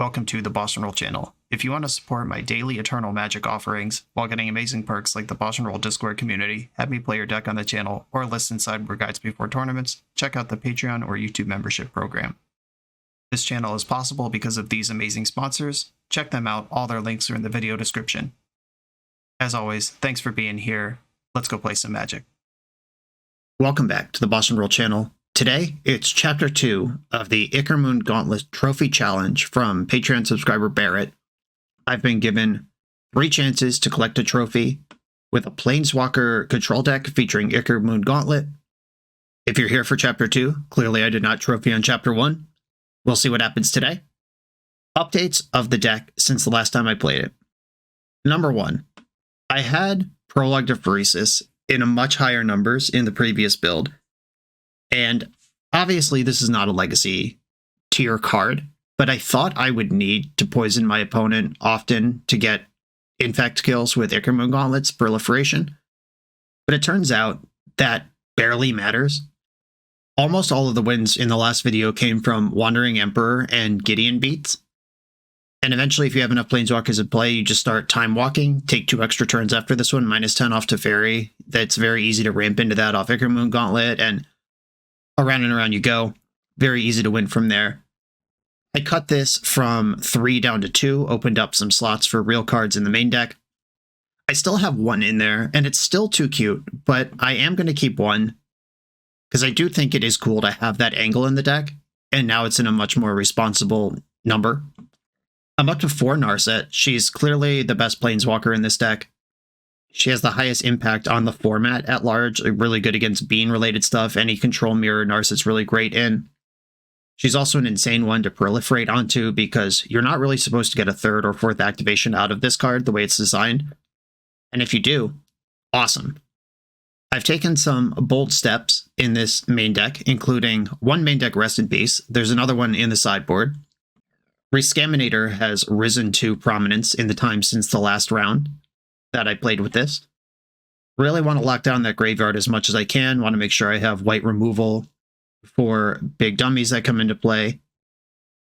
Welcome to the BoshNRoll channel. If you want to support my daily Eternal Magic offerings while getting amazing perks like the BoshNRoll Discord community, have me play your deck on the channel, or listen sideboard guides before tournaments, check out the Patreon or YouTube membership program. This channel is possible because of these amazing sponsors. Check them out, all their links are in the video description. As always, thanks for being here. Let's go play some Magic. Welcome back to the BoshNRoll channel. Today, it's Chapter 2 of the Ichormoon Gauntlet Trophy Challenge from Patreon subscriber Barrett. I've been given 3 chances to collect a trophy with a Planeswalker control deck featuring Ichormoon Gauntlet. If you're here for Chapter 2, clearly I did not trophy on Chapter 1. We'll see what happens today. Updates of the deck since the last time I played it. Number 1, I had Prologue to Pheresis in a much higher numbers in the previous build. And obviously this is not a legacy tier card, but I thought I would need to poison my opponent often to get infect kills with Ichormoon Gauntlet's proliferation. But it turns out that barely matters. Almost all of the wins in the last video came from Wandering Emperor and Gideon beats. And eventually, if you have enough Planeswalkers in play, you just start time walking, take 2 extra turns after this one, -10 off to Fairy. That's very easy to ramp into that off Ichormoon Gauntlet, and around and around you go. Very easy to win from there. I cut this from 3 down to 2, opened up some slots for real cards in the main deck. I still have 1 in there, and it's still too cute, but I am going to keep 1, because I do think it is cool to have that angle in the deck, and now it's in a much more responsible number. I'm up to 4 Narset. She's clearly the best Planeswalker in this deck. She has the highest impact on the format at large, really good against bean-related stuff. Any control mirror Narset's really great in. She's also an insane one to proliferate onto because you're not really supposed to get a 3rd or 4th activation out of this card the way it's designed. And if you do, awesome. I've taken some bold steps in this main deck, including 1 main deck Rest in Peace. There's another one in the sideboard. Rescaminator has risen to prominence in the time since the last round that I played with this. Really want to lock down that graveyard as much as I can. Want to make sure I have white removal for big dummies that come into play.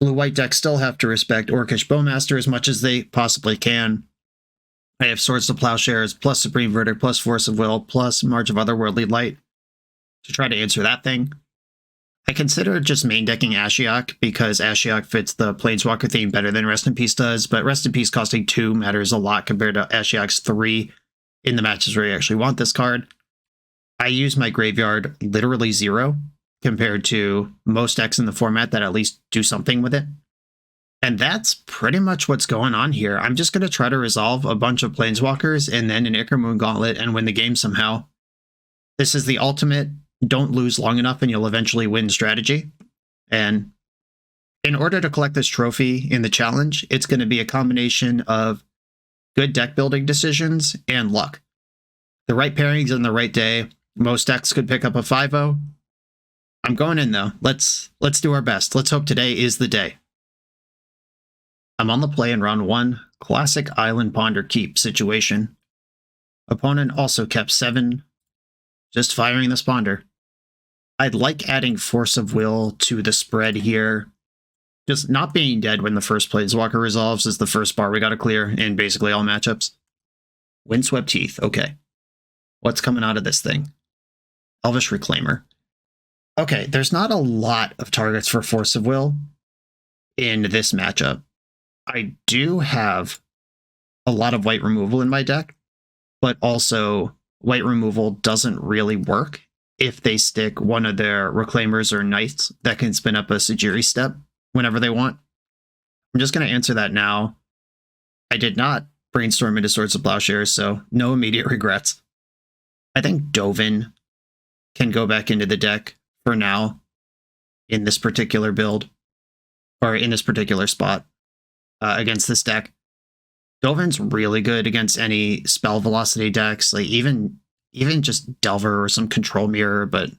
Blue-white decks still have to respect Orcish Bowmaster as much as they possibly can. I have Swords to Plowshares, plus Supreme Verdict, plus Force of Will, plus March of Otherworldly Light to try to answer that thing. I consider just main decking Ashiok because Ashiok fits the Planeswalker theme better than Rest in Peace does, but Rest in Peace costing 2 matters a lot compared to Ashiok's 3 in the matches where you actually want this card. I use my graveyard literally 0 compared to most decks in the format that at least do something with it. And that's pretty much what's going on here. I'm just going to try to resolve a bunch of Planeswalkers and then an Ichormoon Gauntlet and win the game somehow. This is the ultimate don't lose long enough and you'll eventually win strategy. And in order to collect this trophy in the challenge, it's going to be a combination of good deck building decisions and luck. The right pairings on the right day. Most decks could pick up a 5-0. I'm going in though. Let's do our best. Let's hope today is the day. I'm on the play in round 1. Classic Island Ponder Keep situation. Opponent also kept 7. Just firing this Ponder. I'd like adding Force of Will to the spread here. Just not being dead when the first Planeswalker resolves is the first bar we gotta clear in basically all matchups. Windswept Teeth, okay. What's coming out of this thing? Elvish Reclaimer. Okay, there's not a lot of targets for Force of Will in this matchup. I do have a lot of white removal in my deck, but also white removal doesn't really work if they stick one of their Reclaimers or Knights that can spin up a Sejiri step whenever they want. I'm just going to answer that now. I did not brainstorm into Swords of Plowshares, so no immediate regrets. I think Dovin can go back into the deck for now in this particular build, or in this particular spot against this deck. Dovin's really good against any spell velocity decks, like even just Delver or some control mirror, but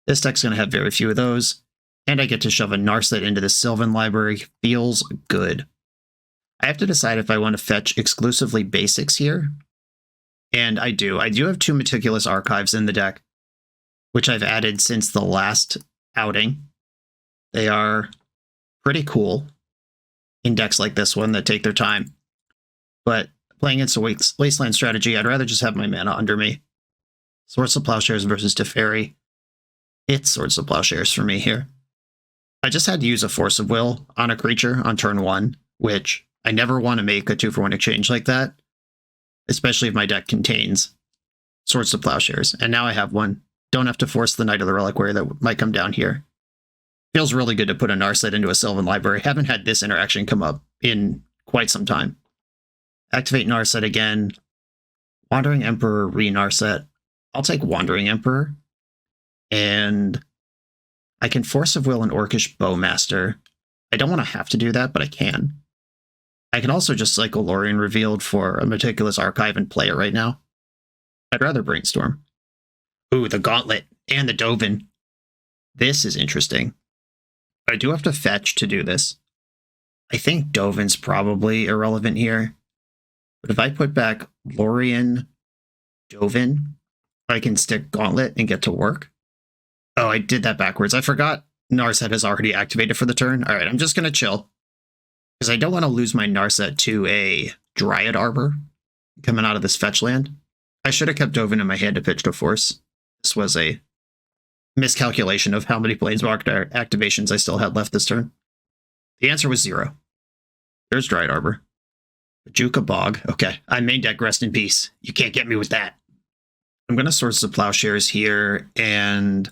this deck's going to have very few of those. And I get to shove a Narset into the Sylvan library. Feels good. I have to decide if I want to fetch exclusively basics here. And I do. I do have 2 Meticulous Archives in the deck, which I've added since the last outing. They are pretty cool. in decks like this one that take their time. But playing against a Wasteland strategy, I'd rather just have my mana under me. Swords to Plowshares versus Teferi. It's Swords to Plowshares for me here. I just had to use a Force of Will on a creature on turn 1, which I never want to make a 2-for-1 exchange like that, especially if my deck contains Swords to Plowshares. And now I have one. Don't have to force the Knight of the Reliquary that might come down here. Feels really good to put a Narset into a Sylvan Library. Haven't had this interaction come up in quite some time. Activate Narset again. Wandering Emperor, re-Narset. I'll take Wandering Emperor. And I can Force of Will an Orcish Bowmaster. I don't want to have to do that, but I can. I can also just cycle Lorien Revealed for a Meticulous Archive and play it right now. I'd rather Brainstorm. Ooh, the Gauntlet and the Dovin. This is interesting. I do have to fetch to do this. I think Dovin's probably irrelevant here. But if I put back Lorien, Dovin, I can stick Gauntlet and get to work. Oh, I did that backwards. I forgot Narset has already activated for the turn. All right, I'm just going to chill. Because I don't want to lose my Narset to a Dryad Arbor coming out of this fetch land. I should have kept Dovin in my hand to pitch to force. This was a miscalculation of how many Planeswalker activations I still had left this turn. The answer was 0. There's Dryad Arbor. Juka Bog. Okay, I main deck Rest in Peace. You can't get me with that. I'm going to Swords to Plowshares here, and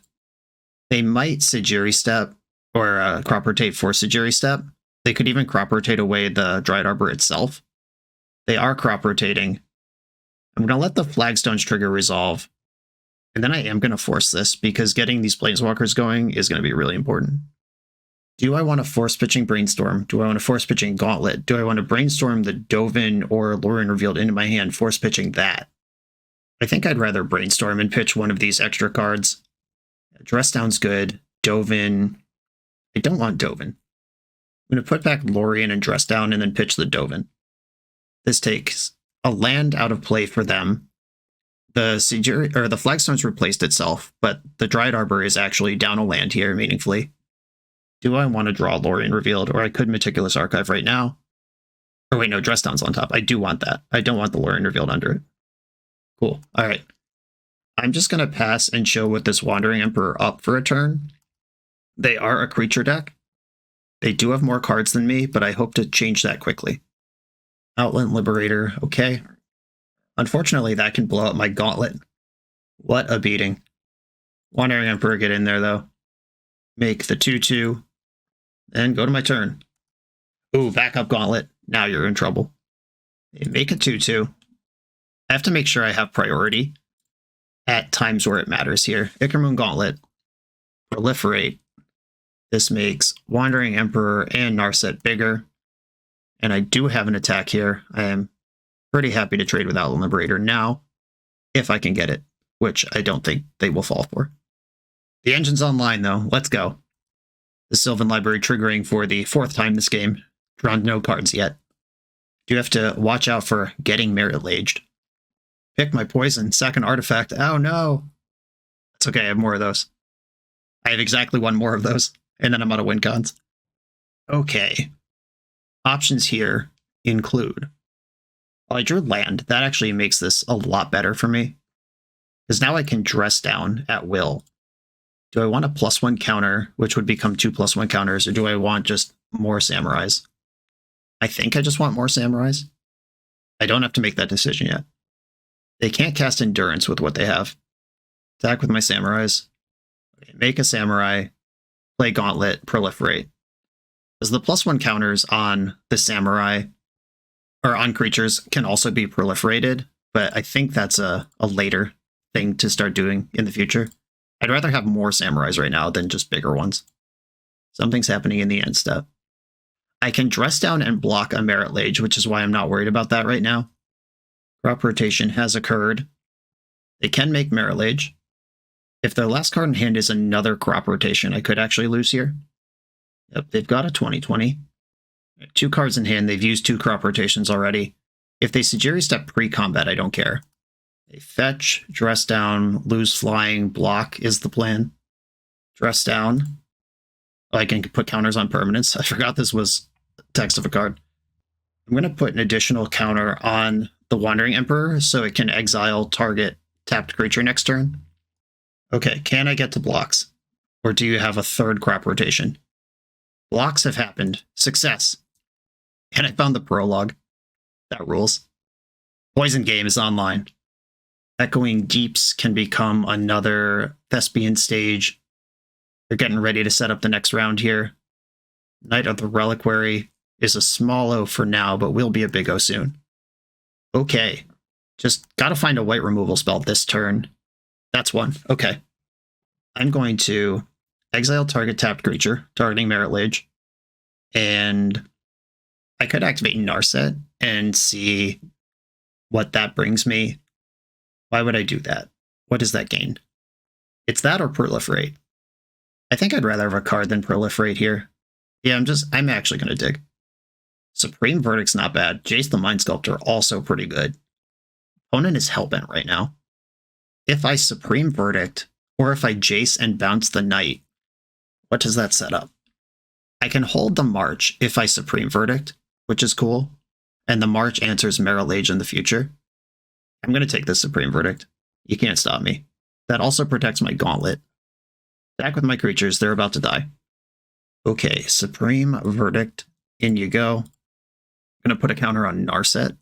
they might Sejiri Step or Crop Rotate for Sejiri Step. They could even Crop Rotate away the Dryad Arbor itself. They are Crop Rotating. I'm going to let the Flagstones trigger resolve, and then I am going to force this because getting these Planeswalkers going is going to be really important. Do I want to force pitching Brainstorm? Do I want to force pitching Gauntlet? Do I want to Brainstorm the Dovin or Lorien Revealed into my hand, force pitching that? I think I'd rather Brainstorm and pitch one of these extra cards. Dress Down's good. Dovin. I don't want Dovin. I'm going to put back Lorien and Dress Down and then pitch the Dovin. This takes a land out of play for them. The Flagstone's replaced itself, but the Dryad Arbor is actually down a land here meaningfully. Do I want to draw Lorien Revealed, or I could Meticulous Archive right now? Or wait, no, Dress Down's on top. I do want that. I don't want the Lorien Revealed under it. Cool. All right. I'm just going to pass and show with this Wandering Emperor up for a turn. They are a creature deck. They do have more cards than me, but I hope to change that quickly. Outland Liberator. Okay. Unfortunately, that can blow up my Gauntlet. What a beating. Wandering Emperor, get in there, though. Make the 2/2. And go to my turn. Ooh, backup Gauntlet. Now you're in trouble. Make a 2/2. I have to make sure I have priority at times where it matters here. Ichormoon Gauntlet. Proliferate. This makes Wandering Emperor and Narset bigger. And I do have an attack here. I am pretty happy to trade with Outland Liberator now, if I can get it, which I don't think they will fall for. The engine's online, though. Let's go. The Sylvan Library triggering for the 4th time this game. Drawn no cards yet. Do have to watch out for getting Merit-Laged. Pick my poison. Second artifact. Oh, no. It's okay. I have more of those. I have exactly one more of those, and then I'm out of win cons. Okay. Options here include... Well, I drew land. That actually makes this a lot better for me. Because now I can Dress Down at will. Do I want a +1 counter, which would become 2 +1 counters, or do I want just more Samurais? I think I just want more Samurais. I don't have to make that decision yet. They can't cast Endurance with what they have. Attack with my Samurais. Okay, make a Samurai. Play Gauntlet. Proliferate. Because the +1 counters on the Samurai, or on creatures, can also be proliferated, but I think that's a later thing to start doing in the future. I'd rather have more Samurais right now than just bigger ones. Something's happening in the end step. I can Dress Down and block a Merit-Lage, which is why I'm not worried about that right now. Crop Rotation has occurred. They can make Merit-Lage. If their last card in hand is another Crop Rotation, I could actually lose here. Yep, they've got a 20/20. 2 cards in hand, they've used 2 Crop Rotations already. If they Sejiri Step pre-combat, I don't care. They fetch, Dress Down, lose flying, block is the plan. Dress Down. Oh, I can put counters on permanents. I forgot this was text of a card. I'm going to put an additional counter on the Wandering Emperor so it can exile target tapped creature next turn. Okay, can I get to blocks? Or do you have a third crop rotation? Blocks have happened. Success. And I found the prologue. That rules. Poison Game is online. Echoing Deeps can become another Thespian stage. They're getting ready to set up the next round here. Knight of the Reliquary is a small O for now, but will be a big O soon. Okay. Just gotta find a white removal spell this turn. That's one. Okay. I'm going to exile target tapped creature, targeting Merit Lage. And I could activate Narset and see what that brings me. Why would I do that? What does that gain? It's that or Proliferate. I think I'd rather have a card than Proliferate here. Yeah, I'm actually going to dig. Supreme Verdict's not bad. Jace the Mind Sculptor also pretty good. Opponent is Hellbent right now. If I Supreme Verdict, or if I Jace and bounce the Knight, what does that set up? I can hold the March if I Supreme Verdict, which is cool, and the March answers Merit Lage in the future. I'm going to take this Supreme Verdict. You can't stop me. That also protects my Gauntlet. Back with my creatures, they're about to die. Okay, Supreme Verdict, in you go. I'm going to put a counter on Narset.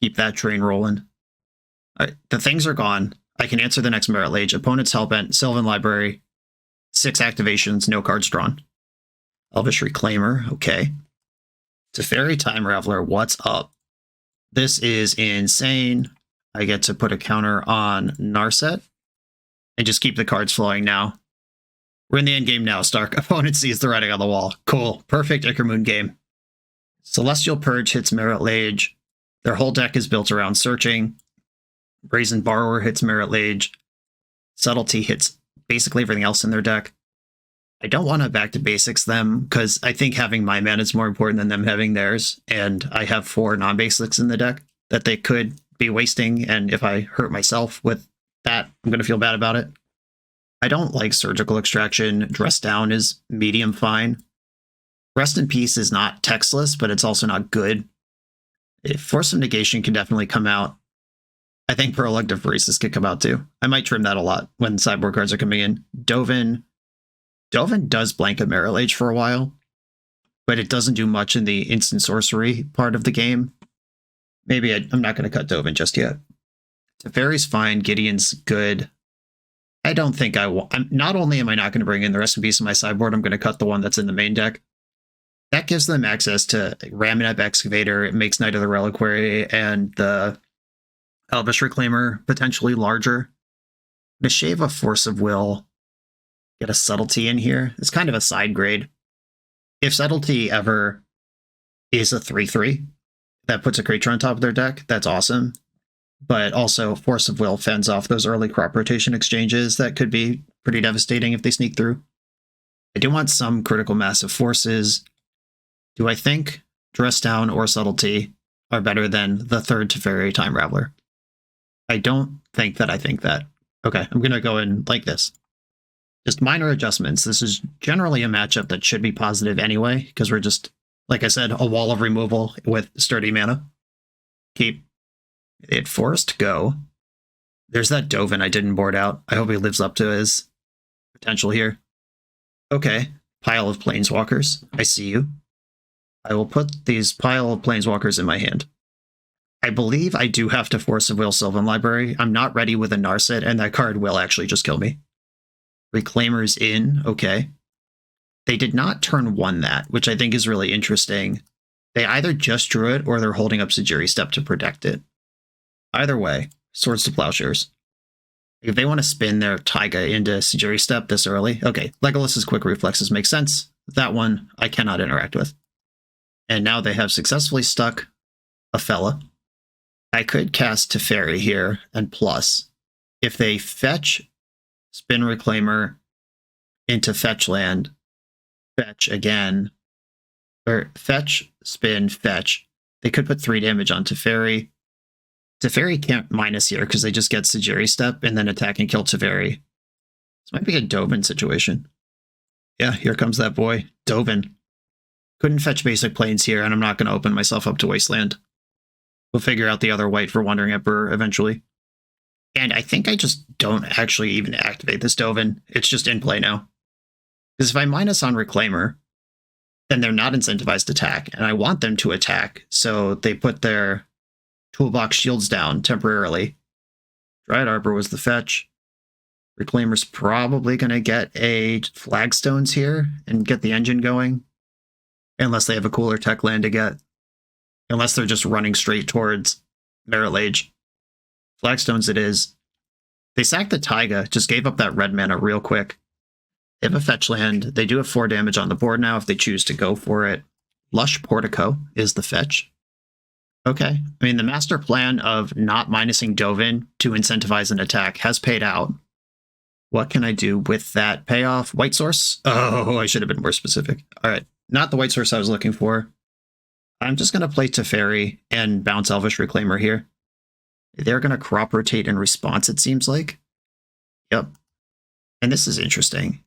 Keep that train rolling. All right, the things are gone. I can answer the next Merit Lage. Opponent's Hellbent, Sylvan Library, 6 activations, no cards drawn. Elvish Reclaimer, okay. Teferi Time Raveler, what's up? This is insane. I get to put a counter on Narset and just keep the cards flowing now. We're in the end game now, Stark. Opponent sees the writing on the wall. Cool. Perfect Ichormoon game. Celestial Purge hits Merit Lage. Their whole deck is built around searching. Brazen Borrower hits Merit Lage. Subtlety hits basically everything else in their deck. I don't want to back to basics them, because I think having my mana is more important than them having theirs, and I have 4 non-basics in the deck that they could be wasting, and if I hurt myself with that, I'm going to feel bad about it. I don't like Surgical Extraction. Dress Down is medium fine. Rest in Peace is not textless, but it's also not good. Force of Negation can definitely come out. I think Prologue to Pheresis could come out too. I might trim that a lot when sideboard cards are coming in. Dovin does blank a Merit Lage for a while, but it doesn't do much in the instant sorcery part of the game. Maybe I'm not going to cut Dovin just yet. Teferi's fine. Gideon's good. I don't think I will. Not only am I not going to bring in the rest of piece of my sideboard, I'm going to cut the one that's in the main deck. That gives them access to Ramunap Excavator. It makes Knight of the Reliquary and the Elvish Reclaimer potentially larger. To shave a Force of Will. Get a Subtlety in here. It's kind of a side grade. If Subtlety ever is a 3/3 that puts a creature on top of their deck, that's awesome. But also, Force of Will fends off those early crop rotation exchanges that could be pretty devastating if they sneak through. I do want some critical massive forces. Do I think Dress Down or Subtlety are better than the third Teferi Time Raveler? I don't think that I think that. Okay, I'm going to go in like this. Just minor adjustments. This is generally a matchup that should be positive anyway, because we're just, like I said, a wall of removal with sturdy mana. Keep it forced. Go. There's that Dovin I didn't board out. I hope he lives up to his potential here. Okay, pile of Planeswalkers. I see you. I will put these pile of Planeswalkers in my hand. I believe I do have to Force of Will Sylvan Library. I'm not ready with a Narset, and that card will actually just kill me. Reclaimer's in, okay. They did not turn 1 that, which I think is really interesting. They either just drew it, or they're holding up Sejiri Step to protect it. Either way, Swords to Plowshares. If they want to spin their Taiga into Sejiri Step this early, okay, Legolas's Quick Reflexes make sense. That one I cannot interact with. And now they have successfully stuck a fella. I could cast Teferi here, and plus, if they fetch, spin Reclaimer into fetch land, fetch again, or fetch, spin, fetch, they could put 3 damage on Teferi. Teferi can't minus here because they just get Sejiri Step and then attack and kill Teferi. This might be a Dovin situation. Yeah, here comes that boy, Dovin. Couldn't fetch basic planes here, and I'm not going to open myself up to Wasteland. We'll figure out the other white for Wandering Emperor eventually. And I think I just don't actually even activate this Dovin. It's just in play now. Because if I minus on Reclaimer, then they're not incentivized to attack, and I want them to attack, so they put their toolbox shields down temporarily. Dryad Arbor was the fetch. Reclaimer's probably going to get a Flagstones here and get the engine going. Unless they have a cooler tech land to get. Unless they're just running straight towards Merit Lage. Flagstones it is. They sacked the Taiga, just gave up that red mana real quick. They have a fetch land. They do have 4 damage on the board now if they choose to go for it. Lush Portico is the fetch. Okay. I mean, the master plan of not minusing Dovin to incentivize an attack has paid out. What can I do with that payoff? White source? Oh, I should have been more specific. All right. Not the white source I was looking for. I'm just going to play Teferi and bounce Elvish Reclaimer here. They're going to crop rotate in response, it seems like. Yep. And this is interesting.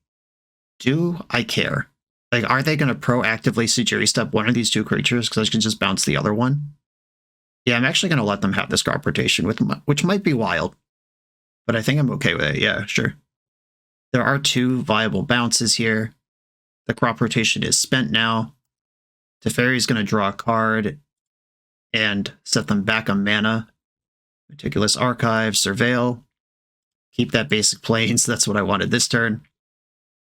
Do I care? Like, are they going to proactively Sujiri step one of these 2 creatures because I can just bounce the other one? Yeah, I'm actually going to let them have this crop rotation, which might be wild. But I think I'm okay with it. Yeah, sure. There are 2 viable bounces here. The crop rotation is spent now. Teferi's going to draw a card and set them back on mana. Meticulous Archive, Surveil. Keep that basic planes. That's what I wanted this turn.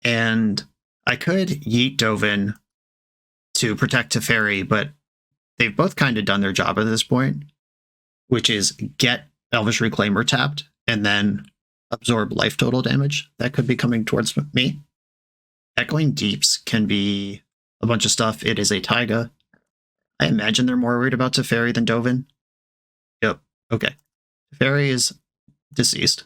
And I could yeet Dovin to protect Teferi, but they've both kind of done their job at this point, which is get Elvish Reclaimer tapped and then absorb life total damage. That could be coming towards me. Echoing Deeps can be a bunch of stuff. It is a Taiga. I imagine they're more worried about Teferi than Dovin. Yep. Okay. Teferi is deceased.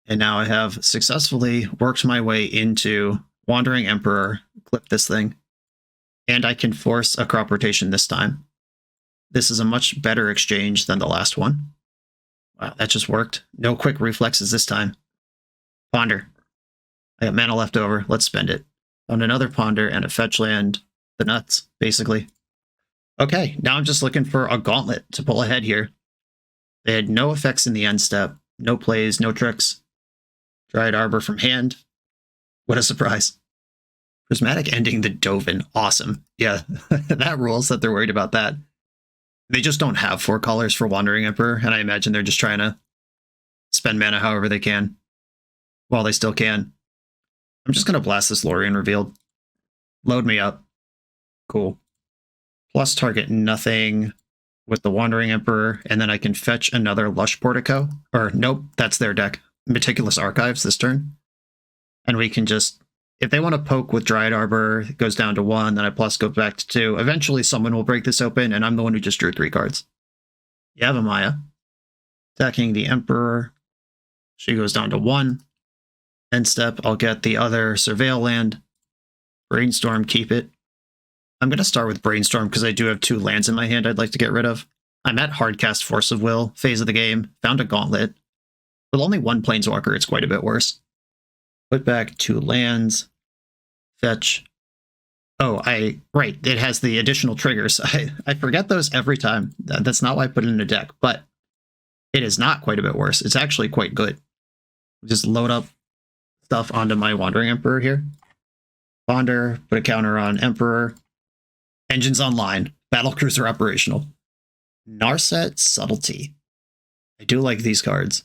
And now I have successfully worked my way into Wandering Emperor, clip this thing, and I can force a crop rotation this time. This is a much better exchange than the last one. Wow, that just worked. No quick reflexes this time. Ponder. I got mana left over. Let's spend it. On another Ponder and a fetch land. The nuts, basically. Okay, now I'm just looking for a Gauntlet to pull ahead here. They had no effects in the end step. No plays, no tricks. Dryad Arbor from hand. What a surprise. Prismatic ending the Dovin. Awesome. Yeah, that rules that they're worried about that. They just don't have 4 colors for Wandering Emperor, and I imagine they're just trying to spend mana however they can. While they still can. I'm just going to blast this Lorien Revealed. Load me up. Cool. Plus target nothing with the Wandering Emperor, and then I can fetch another Lush Portico. Or, nope, that's their deck. Meticulous Archives this turn. And we can just, if they want to poke with Dryad Arbor, it goes down to 1, then I plus goes back to 2. Eventually someone will break this open, and I'm the one who just drew 3 cards. Yavimaya. Attacking the Emperor. She goes down to 1. End step, I'll get the other Surveil land. Brainstorm, keep it. I'm going to start with Brainstorm because I do have 2 lands in my hand I'd like to get rid of. I'm at Hardcast Force of Will, phase of the game, found a Gauntlet. With only 1 Planeswalker, it's quite a bit worse. Put back 2 lands. Fetch. Oh, right, it has the additional triggers. I forget those every time. That's not why I put it in a deck, but it is not quite a bit worse. It's actually quite good. Just load up stuff onto my Wandering Emperor here. Ponder, put a counter on Emperor. Engines online. Battlecruiser operational. Narset Subtlety. I do like these cards.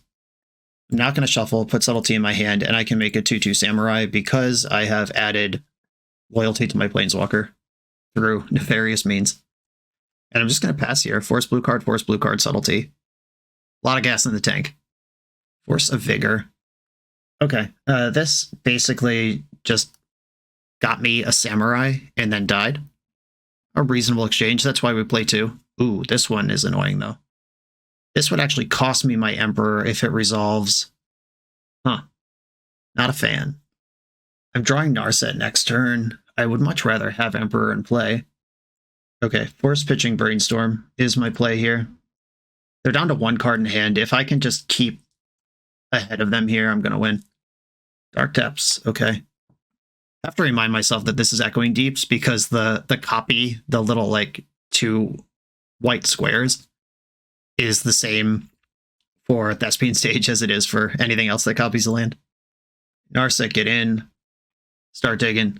I'm not going to shuffle, put Subtlety in my hand, and I can make a 2/2 Samurai because I have added loyalty to my Planeswalker through nefarious means. And I'm just going to pass here. Force blue card, Subtlety. A lot of gas in the tank. Force of Vigor. Okay, this basically just got me a Samurai and then died. A reasonable exchange, that's why we play 2. Ooh, this one is annoying though. This would actually cost me my Emperor if it resolves. Huh. Not a fan. I'm drawing Narset next turn. I would much rather have Emperor in play. Okay, force pitching Brainstorm is my play here. They're down to 1 card in hand. If I can just keep ahead of them here, I'm going to win. Dark Depths, okay. have to remind myself that this is Echoing Deeps because the copy, the little like 2 white squares, is the same for Thespian Stage as it is for anything else that copies the land. Narset, get in. Start digging.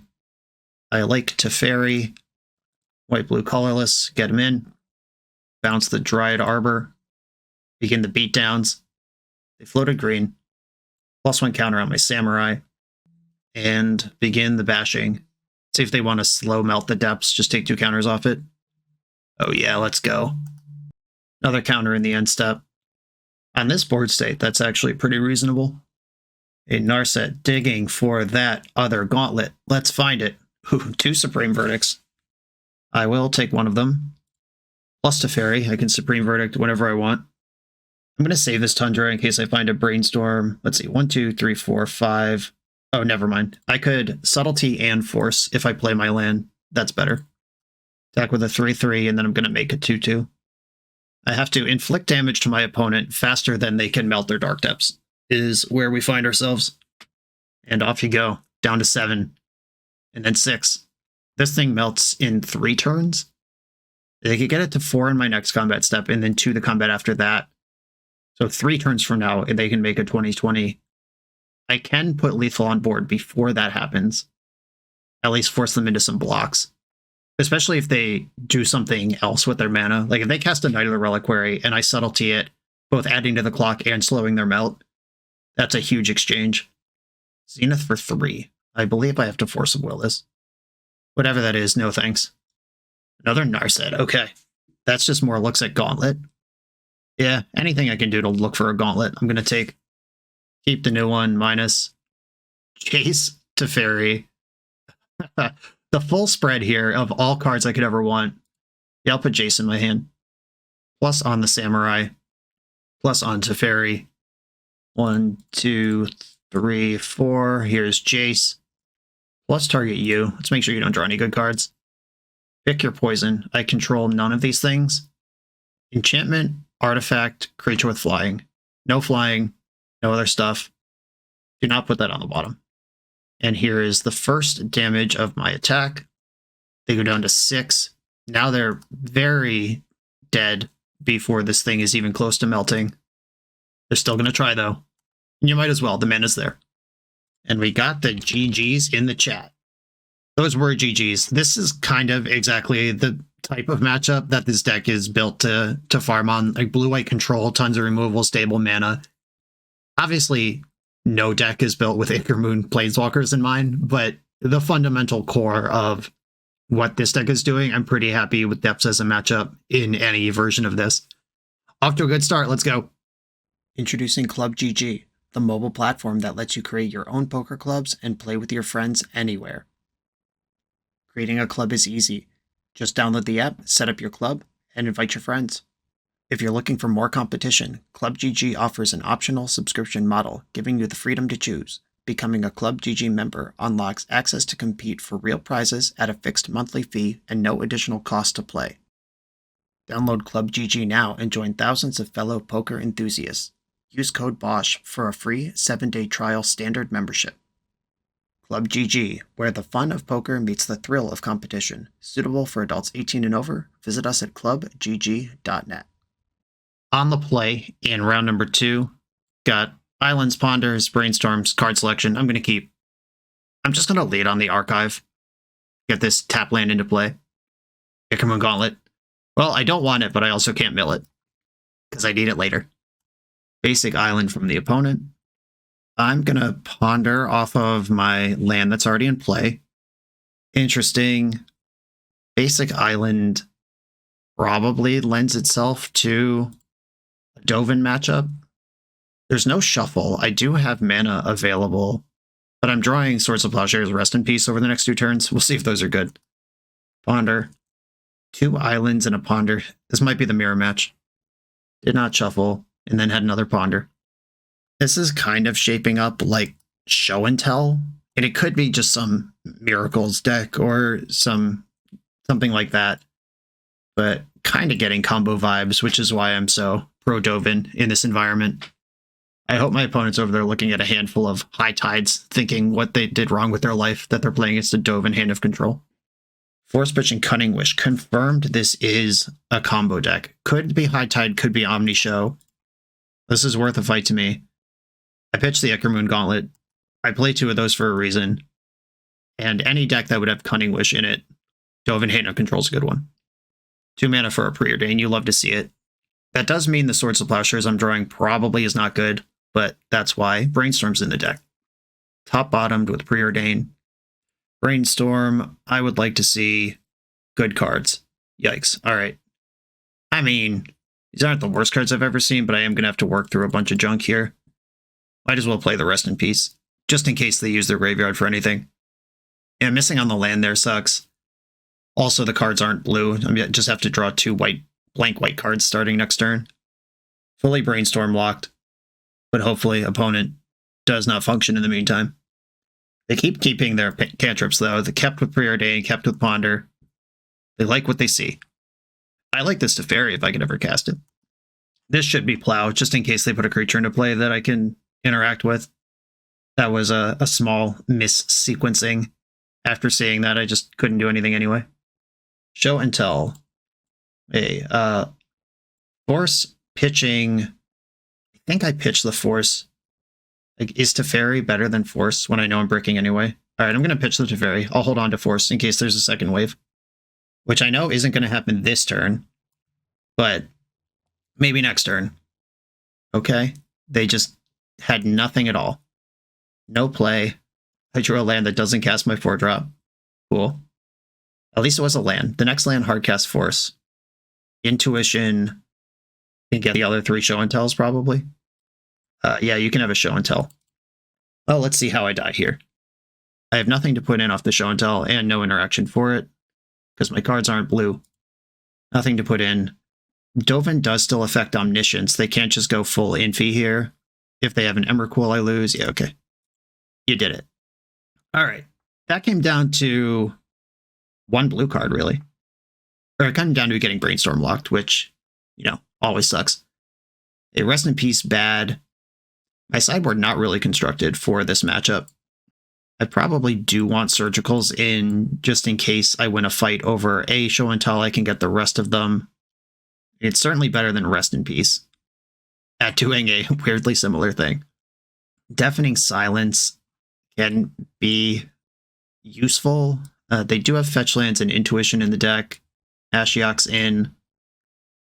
I like Teferi. White, blue, colorless. Get him in. Bounce the Dryad Arbor. Begin the beatdowns. They floated green. +1 counter on my Samurai. And begin the bashing. See if they want to slow melt the depths. Just take 2 counters off it. Oh yeah, let's go. Another counter in the end step. On this board state, that's actually pretty reasonable. A Narset digging for that other gauntlet. Let's find it. Ooh, 2 Supreme Verdicts. I will take one of them. Plus Teferi. I can Supreme Verdict whenever I want. I'm going to save this Tundra in case I find a Brainstorm. Let's see. 1, 2, 3, 4, 5. Oh, never mind. I could Subtlety and Force if I play my land. That's better. Attack with a 3-3, and then I'm going to make a 2-2. I have to inflict damage to my opponent faster than they can melt their Dark Depths, is where we find ourselves. And off you go. Down to 7. And then 6. This thing melts in 3 turns. They could get it to 4 in my next combat step, and then 2 the combat after that. So 3 turns from now, they can make a 20/20. I can put lethal on board before that happens. At least force them into some blocks. Especially if they do something else with their mana. Like if they cast a Knight of the Reliquary and I subtlety it, both adding to the clock and slowing their melt, that's a huge exchange. Zenith for 3. I believe I have to Force of Will this. Whatever that is, no thanks. Another Narset. Okay. That's just more looks at Gauntlet. Yeah, anything I can do to look for a Gauntlet, I'm going to keep the new one minus Chase Teferi. The full spread here of all cards I could ever want. Yeah, I'll put Jace in my hand. Plus on the Samurai. Plus on Teferi. 1, 2, 3, 4. Here's Jace. Plus target you. Let's make sure you don't draw any good cards. Pick your poison. I control none of these things. Enchantment, artifact, creature with flying. No flying, no other stuff. Do not put that on the bottom. And here is the first damage of my attack. They go down to 6. Now they're very dead before this thing is even close to melting. They're still going to try, though. You might as well. The mana's there. And we got the GGs in the chat. Those were GGs. This is kind of exactly the type of matchup that this deck is built to farm on. Like blue-white control, tons of removal, stable mana. Obviously, no deck is built with Ichormoon Planeswalkers in mind, but the fundamental core of what this deck is doing, I'm pretty happy with depths as a matchup in any version of this. Off to a good start. Let's go. Introducing Club GG, the mobile platform that lets you create your own poker clubs and play with your friends anywhere. Creating a club is easy. Just download the app, set up your club, and invite your friends. If you're looking for more competition, Club GG offers an optional subscription model, giving you the freedom to choose. Becoming a Club GG member unlocks access to compete for real prizes at a fixed monthly fee and no additional cost to play. Download Club GG now and join thousands of fellow poker enthusiasts. Use code BOSH for a free 7-day trial standard membership. Club GG, where the fun of poker meets the thrill of competition. Suitable for adults 18 and over. Visit us at clubgg.net. On the play in round number 2, got Islands, Ponders, Brainstorms, card selection. I'm just going to lead on the Archive. Get this tap land into play. Ichormoon Gauntlet. Well, I don't want it, but I also can't mill it, because I need it later. Basic Island from the opponent. I'm going to ponder off of my land that's already in play. Interesting. Basic Island probably lends itself to a Dovin matchup. There's no shuffle. I do have mana available, but I'm drawing Swords of Plowshares Rest in Peace over the next 2 turns. We'll see if those are good. Ponder. 2 islands and a ponder. This might be the mirror match. Did not shuffle, and then had another ponder. This is kind of shaping up like show and tell, and it could be just some Miracles deck or something like that, but kind of getting combo vibes, which is why I'm so pro Dovin in this environment. I hope my opponent's over there looking at a handful of high tides, thinking what they did wrong with their life, that they're playing against a Dove Hand of Control. Force Pitch and Cunning Wish. Confirmed this is a combo deck. Could be High Tide, could be Omni Show. This is worth a fight to me. I pitched the Ichormoon Gauntlet. I play 2 of those for a reason. And any deck that would have Cunning Wish in it, Dove Hand of Control is a good one. 2 mana for a Preordain, you love to see it. That does mean the Swords of Plowshares I'm drawing probably is not good, but that's why Brainstorm's in the deck. Top-bottomed with Preordain. Brainstorm, I would like to see good cards. Yikes. All right. I mean, these aren't the worst cards I've ever seen, but I am going to have to work through a bunch of junk here. Might as well play the Rest in Peace, just in case they use their graveyard for anything. Yeah, missing on the land there sucks. Also, the cards aren't blue. I mean, I just have to draw 2 blank white cards starting next turn. Fully Brainstorm locked, but hopefully opponent does not function in the meantime. They keep keeping their cantrips, though. They kept with Preordain, kept with Ponder. They like what they see. I like this Teferi if I could ever cast it. This should be Plow, just in case they put a creature into play that I can interact with. That was a small mis-sequencing. After seeing that, I just couldn't do anything anyway. Show and Tell. Force pitching. I think I pitched the Force. Like, is Teferi better than Force when I know I'm breaking anyway? All right, I'm going to pitch the Teferi. I'll hold on to Force in case there's a second wave, which I know isn't going to happen this turn, but maybe next turn. Okay, they just had nothing at all. No play. I drew a land that doesn't cast my 4-drop. Cool. At least it was a land. The next land hardcast Force. Intuition. Can get the other 3 show and tells probably. Yeah, you can have a show and tell. Oh, let's see how I die here. I have nothing to put in off the show and tell and no interaction for it because my cards aren't blue. Nothing to put in. Dovin does still affect Omniscience. They can't just go full Infi here. If they have an Emrakul, I lose. Yeah, okay. You did it. All right. That came down to 1 blue card, really. Or it came down to getting Brainstorm locked, which, you know, always sucks. A Rest in Peace bad. My sideboard not really constructed for this matchup. I probably do want Surgicals in just in case I win a fight over a show and tell. I can get the rest of them. It's certainly better than Rest in Peace at doing a weirdly similar thing. Deafening Silence can be useful. They do have fetch lands and Intuition in the deck. Ashiok's in.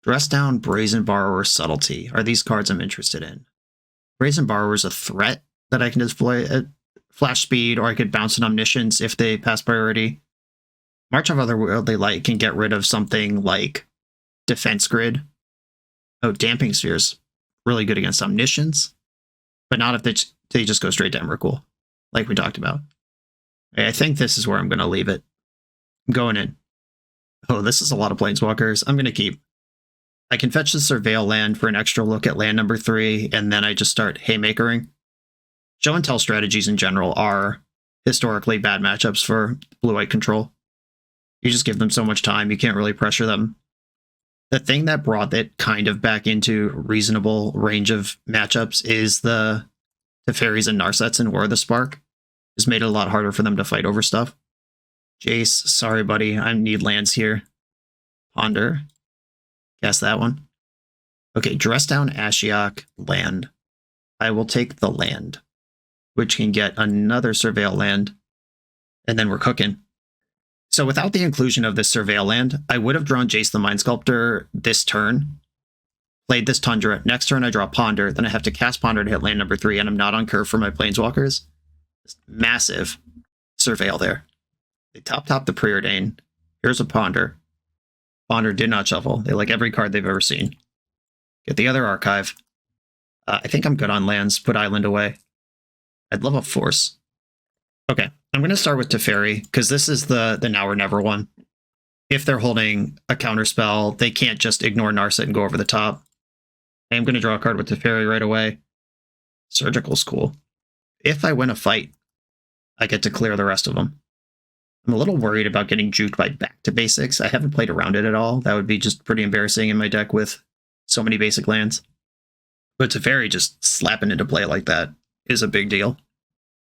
Dress Down, Brazen Borrower, Subtlety are these cards I'm interested in. Brazen Borrower is a threat that I can deploy at flash speed, or I could bounce an Omniscience if they pass priority. March of Otherworldly Light can get rid of something like Defense Grid. Oh, Damping Sphere's really good against Omniscience, but not if they just go straight to Emrakul, like we talked about. I think this is where I'm going to leave it. I'm going in. Oh, this is a lot of Planeswalkers. I'm going to keep. I can fetch the Surveil land for an extra look at land number 3, and then I just start haymakering. Show and tell strategies in general are historically bad matchups for blue-white control. You just give them so much time, you can't really pressure them. The thing that brought it kind of back into reasonable range of matchups is the Teferis and Narsets in War of the Spark. It's made it a lot harder for them to fight over stuff. Jace, sorry buddy, I need lands here. Ponder. Guess that one. Okay, Dress Down, Ashiok, land. I will take the land, which can get another Surveil land, and then we're cooking. So without the inclusion of this Surveil land, I would have drawn Jace the Mind Sculptor this turn, played this Tundra. Next turn I draw Ponder, then I have to cast Ponder to hit land number 3, and I'm not on curve for my Planeswalkers. Massive Surveil there. They top the Preordain. Here's a Ponder. Ponder did not shuffle. They like every card they've ever seen. Get the other archive. I think I'm good on lands. Put Island away. I'd love a Force. Okay, I'm going to start with Teferi, because this is the now or never one. If they're holding a counterspell, they can't just ignore Narset and go over the top. I am going to draw a card with Teferi right away. Surgical's cool. If I win a fight, I get to clear the rest of them. I'm a little worried about getting juked by Back to Basics. I haven't played around it at all. That would be just pretty embarrassing in my deck with so many basic lands. But Teferi just slapping into play like that is a big deal.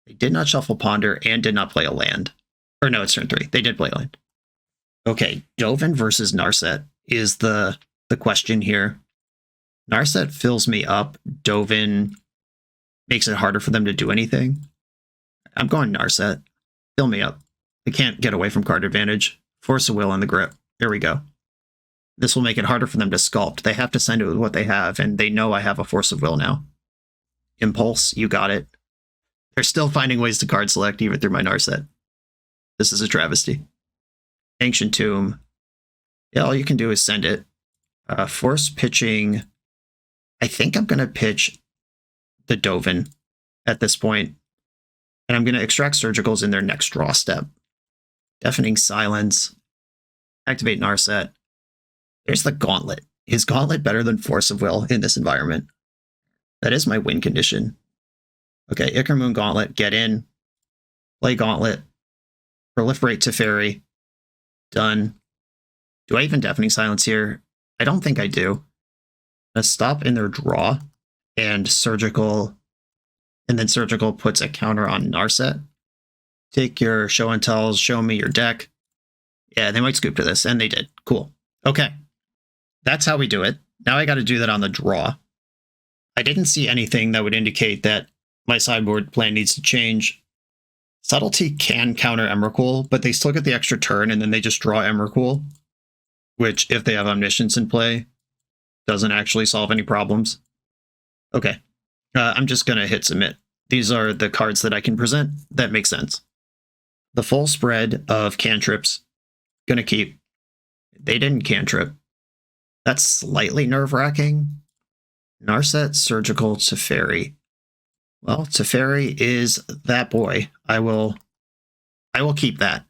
They did not shuffle Ponder and did not play a land. Or no, it's turn 3. They did play a land. Okay, Dovin versus Narset is the question here. Narset fills me up. Dovin makes it harder for them to do anything. I'm going Narset. Fill me up. They can't get away from card advantage. Force of Will on the grip. There we go. This will make it harder for them to sculpt. They have to send it with what they have, and they know I have a Force of Will now. Impulse, you got it. They're still finding ways to card select even through my Narset. This is a travesty. Ancient Tomb. Yeah, all you can do is send it. Force pitching. I think I'm going to pitch the Dovin at this point. And I'm going to extract Surgicals in their next draw step. Deafening Silence. Activate Narset. There's the Gauntlet. Is Gauntlet better than Force of Will in this environment? That is my win condition. Okay, Ichormoon Gauntlet, get in. Play Gauntlet. Proliferate Teferi. Done. Do I even Deafening Silence here? I don't think I do. Let's stop in their draw and Surgical. And then Surgical puts a counter on Narset. Take your show and tells, show me your deck. Yeah, they might scoop to this, and they did. Cool. Okay. That's how we do it. Now I got to do that on the draw. I didn't see anything that would indicate that my sideboard plan needs to change. Subtlety can counter Emrakul, but they still get the extra turn, and then they just draw Emrakul, which, if they have Omniscience in play, doesn't actually solve any problems. Okay. I'm just going to hit submit. These are the cards that I can present that make sense. The full spread of cantrips, going to keep. They didn't cantrip. That's slightly nerve-wracking. Narset, Surgical, Teferi. Well, Teferi is that boy. I will keep that.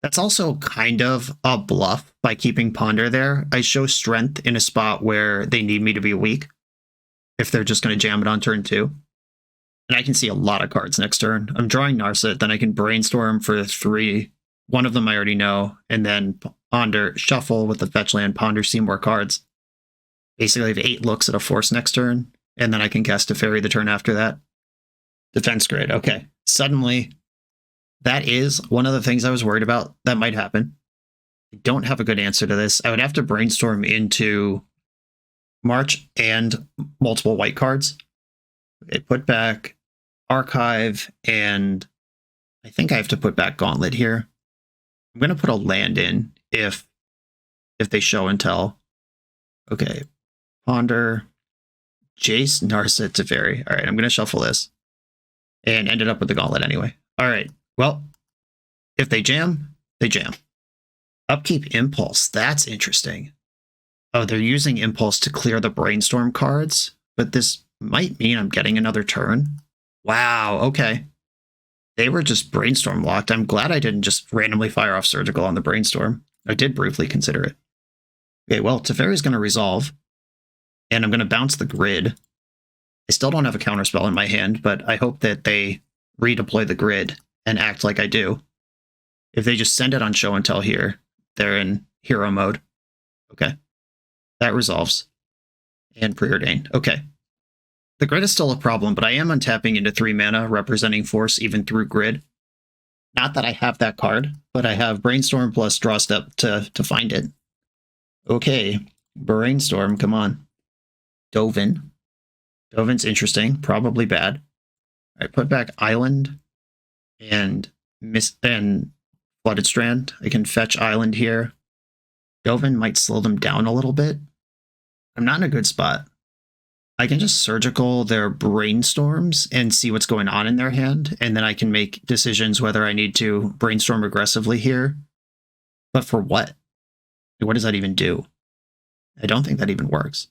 That's also kind of a bluff by keeping Ponder there. I show strength in a spot where they need me to be weak if they're just going to jam it on turn 2. And I can see a lot of cards next turn. I'm drawing Narset, then I can brainstorm for 3. One of them I already know, and then Ponder, shuffle with the fetch land, Ponder, see more cards. Basically, I have 8 looks at a Force next turn, and then I can cast Teferi the turn after that. Defense grid, okay. Suddenly, that is one of the things I was worried about that might happen. I don't have a good answer to this. I would have to brainstorm into March and multiple white cards. Okay, put back Archive, and I think I have to put back Gauntlet here. I'm going to put a land in if they show and tell. Okay, Ponder, Jace, Narset, Teferi. All right, I'm going to shuffle this. And ended up with the Gauntlet anyway. All right, well, if they jam, they jam. Upkeep Impulse, that's interesting. Oh, they're using Impulse to clear the Brainstorm cards, but this might mean I'm getting another turn. Wow, okay. They were just Brainstorm locked. I'm glad I didn't just randomly fire off Surgical on the Brainstorm. I did briefly consider it. Okay, well, Teferi's going to resolve, and I'm going to bounce the grid. I still don't have a counterspell in my hand, but I hope that they redeploy the grid and act like I do. If they just send it on show and tell here, they're in hero mode. Okay. That resolves. And preordain. Okay. The grid is still a problem, but I am untapping into 3 mana, representing Force even through grid. Not that I have that card, but I have Brainstorm plus draw step to find it. Okay. Brainstorm, come on. Dovin. Dovin's interesting, probably bad. I put back Island and Flooded Strand. I can fetch Island here. Dovin might slow them down a little bit. I'm not in a good spot. I can just Surgical their Brainstorms and see what's going on in their hand, and then I can make decisions whether I need to Brainstorm aggressively here. But for what? What does that even do? I don't think that even works.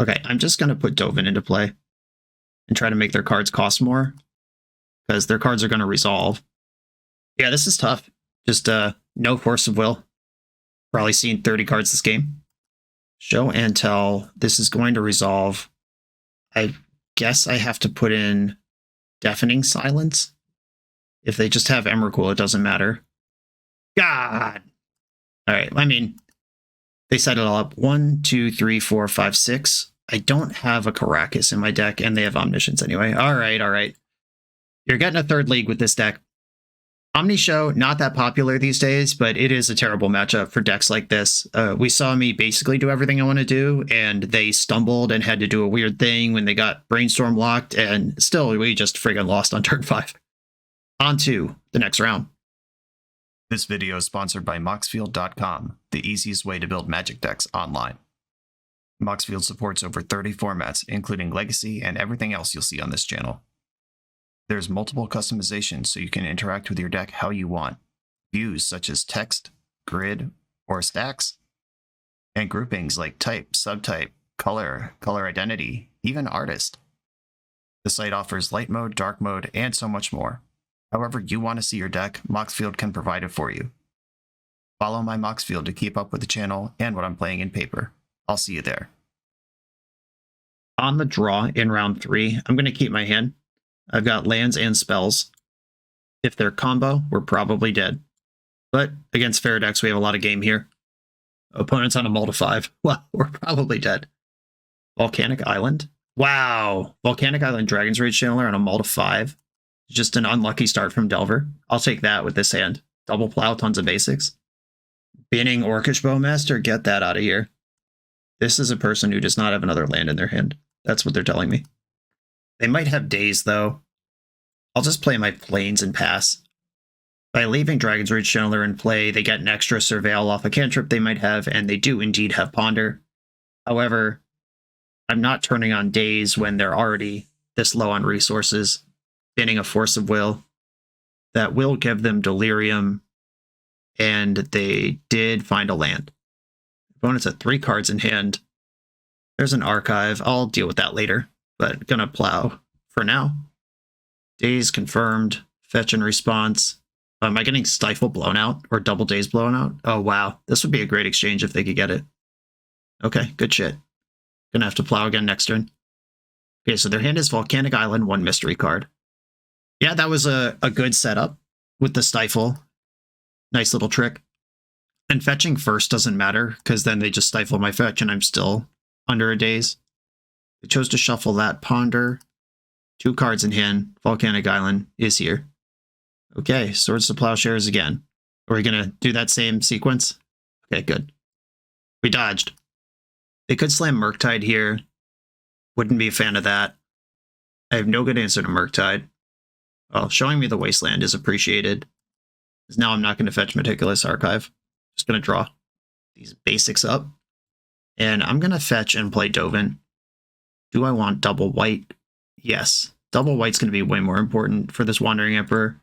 Okay, I'm just going to put Dovin into play and try to make their cards cost more, because their cards are going to resolve. Yeah, this is tough. Just no Force of Will. Probably seen 30 cards this game. Show and tell. This is going to resolve. I guess I have to put in Deafening Silence. If they just have Emrakul, it doesn't matter. God! All right, I mean, they set it all up. 1, 2, 3, 4, 5, 6. I don't have a Caracas in my deck, and they have Omniscience anyway. All right. You're getting a third league with this deck. Omnishow, not that popular these days, but it is a terrible matchup for decks like this. We saw me basically do everything I want to do, and they stumbled and had to do a weird thing when they got Brainstorm locked, and still, we just friggin' lost on turn 5. On to the next round. This video is sponsored by Moxfield.com, the easiest way to build Magic decks online. Moxfield supports over 30 formats, including Legacy and everything else you'll see on this channel. There's multiple customizations so you can interact with your deck how you want. Views such as text, grid, or stacks. And groupings like type, subtype, color, color identity, even artist. The site offers light mode, dark mode, and so much more. However you want to see your deck, Moxfield can provide it for you. Follow my Moxfield to keep up with the channel and what I'm playing in paper. I'll see you there. On the draw in round 3, I'm going to keep my hand. I've got lands and spells. If they're combo, we're probably dead. But against fair decks, we have a lot of game here. Opponents on a mull to 5. Well, we're probably dead. Volcanic Island. Wow. Volcanic Island Dragon's Rage Channeler on a mull to 5. Just an unlucky start from Delver. I'll take that with this hand. Double plow, tons of basics. Banning Orcish Bowmaster, get that out of here. This is a person who does not have another land in their hand. That's what they're telling me. They might have Daze, though. I'll just play my Plains and pass. By leaving Dragon's Rage Channeler in play, they get an extra Surveil off a cantrip they might have, and they do indeed have Ponder. However, I'm not turning on Daze when they're already this low on resources. Banning a Force of Will. That will give them Delirium, and they did find a land. Opponents at 3 cards in hand. There's an Archive. I'll deal with that later, but gonna plow for now. Daze confirmed. Fetch and response. Am I getting Stifle blown out or double Daze blown out? Oh, wow. This would be a great exchange if they could get it. Okay, good shit. Gonna have to plow again next turn. Okay, so their hand is Volcanic Island, 1 mystery card. Yeah, that was a good setup with the Stifle. Nice little trick. And fetching first doesn't matter, because then they just stifle my fetch and I'm still under a Daze. They chose to shuffle that Ponder. 2 cards in hand. Volcanic Island is here. Okay, Swords to Plowshares again. Are we going to do that same sequence? Okay, good. We dodged. They could slam Murktide here. Wouldn't be a fan of that. I have no good answer to Murktide. Well, showing me the Wasteland is appreciated. Because now I'm not going to fetch Meticulous Archive. Just going to draw these basics up. And I'm going to fetch and play Dovin. Do I want double white? Yes. Double white's going to be way more important for this Wandering Emperor.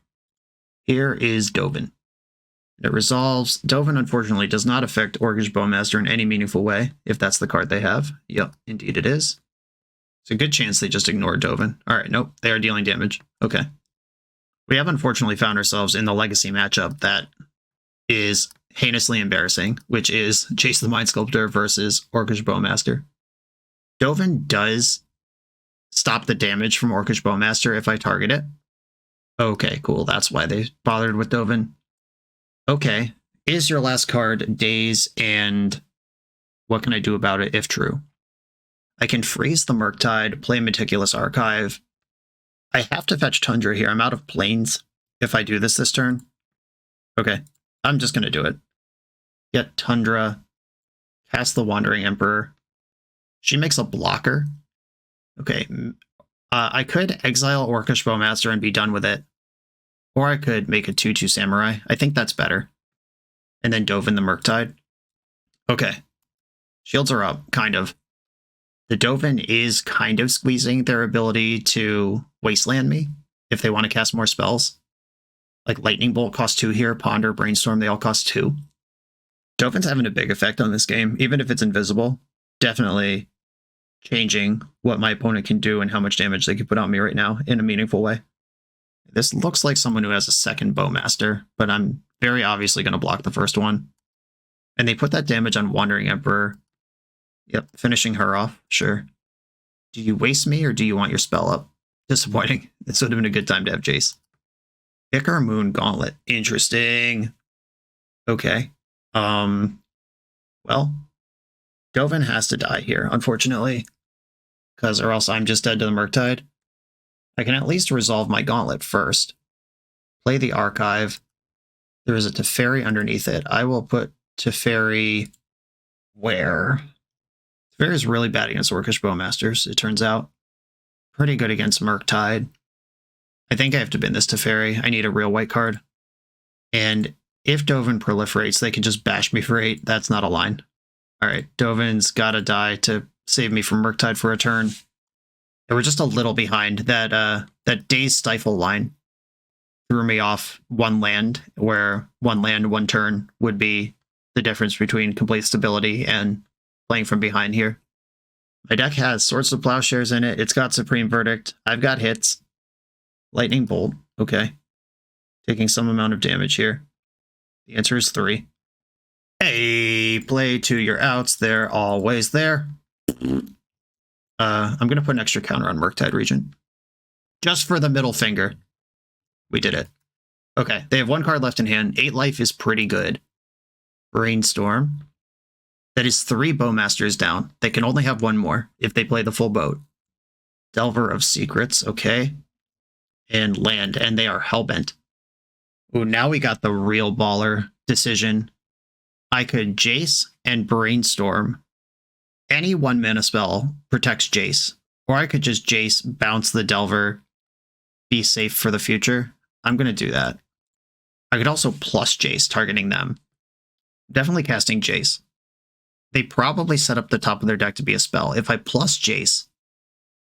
Here is Dovin. It resolves. Dovin, unfortunately, does not affect Orcish Bowmaster in any meaningful way, if that's the card they have. Yep, indeed it is. It's a good chance they just ignore Dovin. Alright, nope, they are dealing damage. Okay. We have unfortunately found ourselves in the Legacy matchup that is heinously embarrassing, which is Chase the Mind Sculptor versus Orcish Bowmaster. Dovin does stop the damage from Orcish Bowmaster if I target it. Okay, cool. That's why they bothered with Dovin. Okay. Is your last card Daze, and what can I do about it if true? I can freeze the Murktide, play Meticulous Archive. I have to fetch Tundra here. I'm out of Plains if I do this turn. Okay. I'm just going to do it. Get Tundra. Cast the Wandering Emperor. She makes a blocker. Okay. I could exile Orcish Bowmaster and be done with it. Or I could make a 2/2 Samurai. I think that's better. And then Dovin the Murktide. Okay. Shields are up, kind of. The Dovin is kind of squeezing their ability to Wasteland me if they want to cast more spells. Like Lightning Bolt costs 2 here, Ponder, Brainstorm, they all cost 2. Dovin's having a big effect on this game, even if it's invisible. Definitely changing what my opponent can do and how much damage they can put on me right now in a meaningful way. This looks like someone who has a second Bowmaster, but I'm very obviously going to block the first one. And they put that damage on Wandering Emperor. Yep, finishing her off, sure. Do you waste me or do you want your spell up? Disappointing. This would have been a good time to have Jace. Ichormoon Gauntlet. Interesting. Okay. Well, Dovin has to die here, unfortunately. because or else I'm just dead to the Murktide. I can at least resolve my Gauntlet first. Play the Archive. There is a Teferi underneath it. I will put Teferi where? Teferi is really bad against Orcish Bowmasters, it turns out. Pretty good against Murktide. I think I have to bin this Teferi. I need a real white card. And if Dovin proliferates, they can just bash me for 8. That's not a line. Alright, Dovin's gotta die to save me from Murktide for a turn. And we're just a little behind. That Daze Stifle line threw me off one land, where one land, one turn would be the difference between complete stability and playing from behind here. My deck has Swords to Plowshares in it. It's got Supreme Verdict. I've got hits. Lightning Bolt. Okay. Taking some amount of damage here. The answer is 3. Hey, play to your outs. They're always there. I'm going to put an extra counter on Murktide Regent. Just for the middle finger. We did it. Okay, they have 1 card left in hand. 8 life is pretty good. Brainstorm. That is 3 Bowmasters down. They can only have 1 more if they play the full boat. Delver of Secrets, okay. And land, and they are Hellbent. Ooh, now we got the real baller decision. I could Jace and Brainstorm. Any 1-mana spell protects Jace. Or I could just Jace, bounce the Delver, be safe for the future. I'm going to do that. I could also plus Jace, targeting them. Definitely casting Jace. They probably set up the top of their deck to be a spell. If I plus Jace,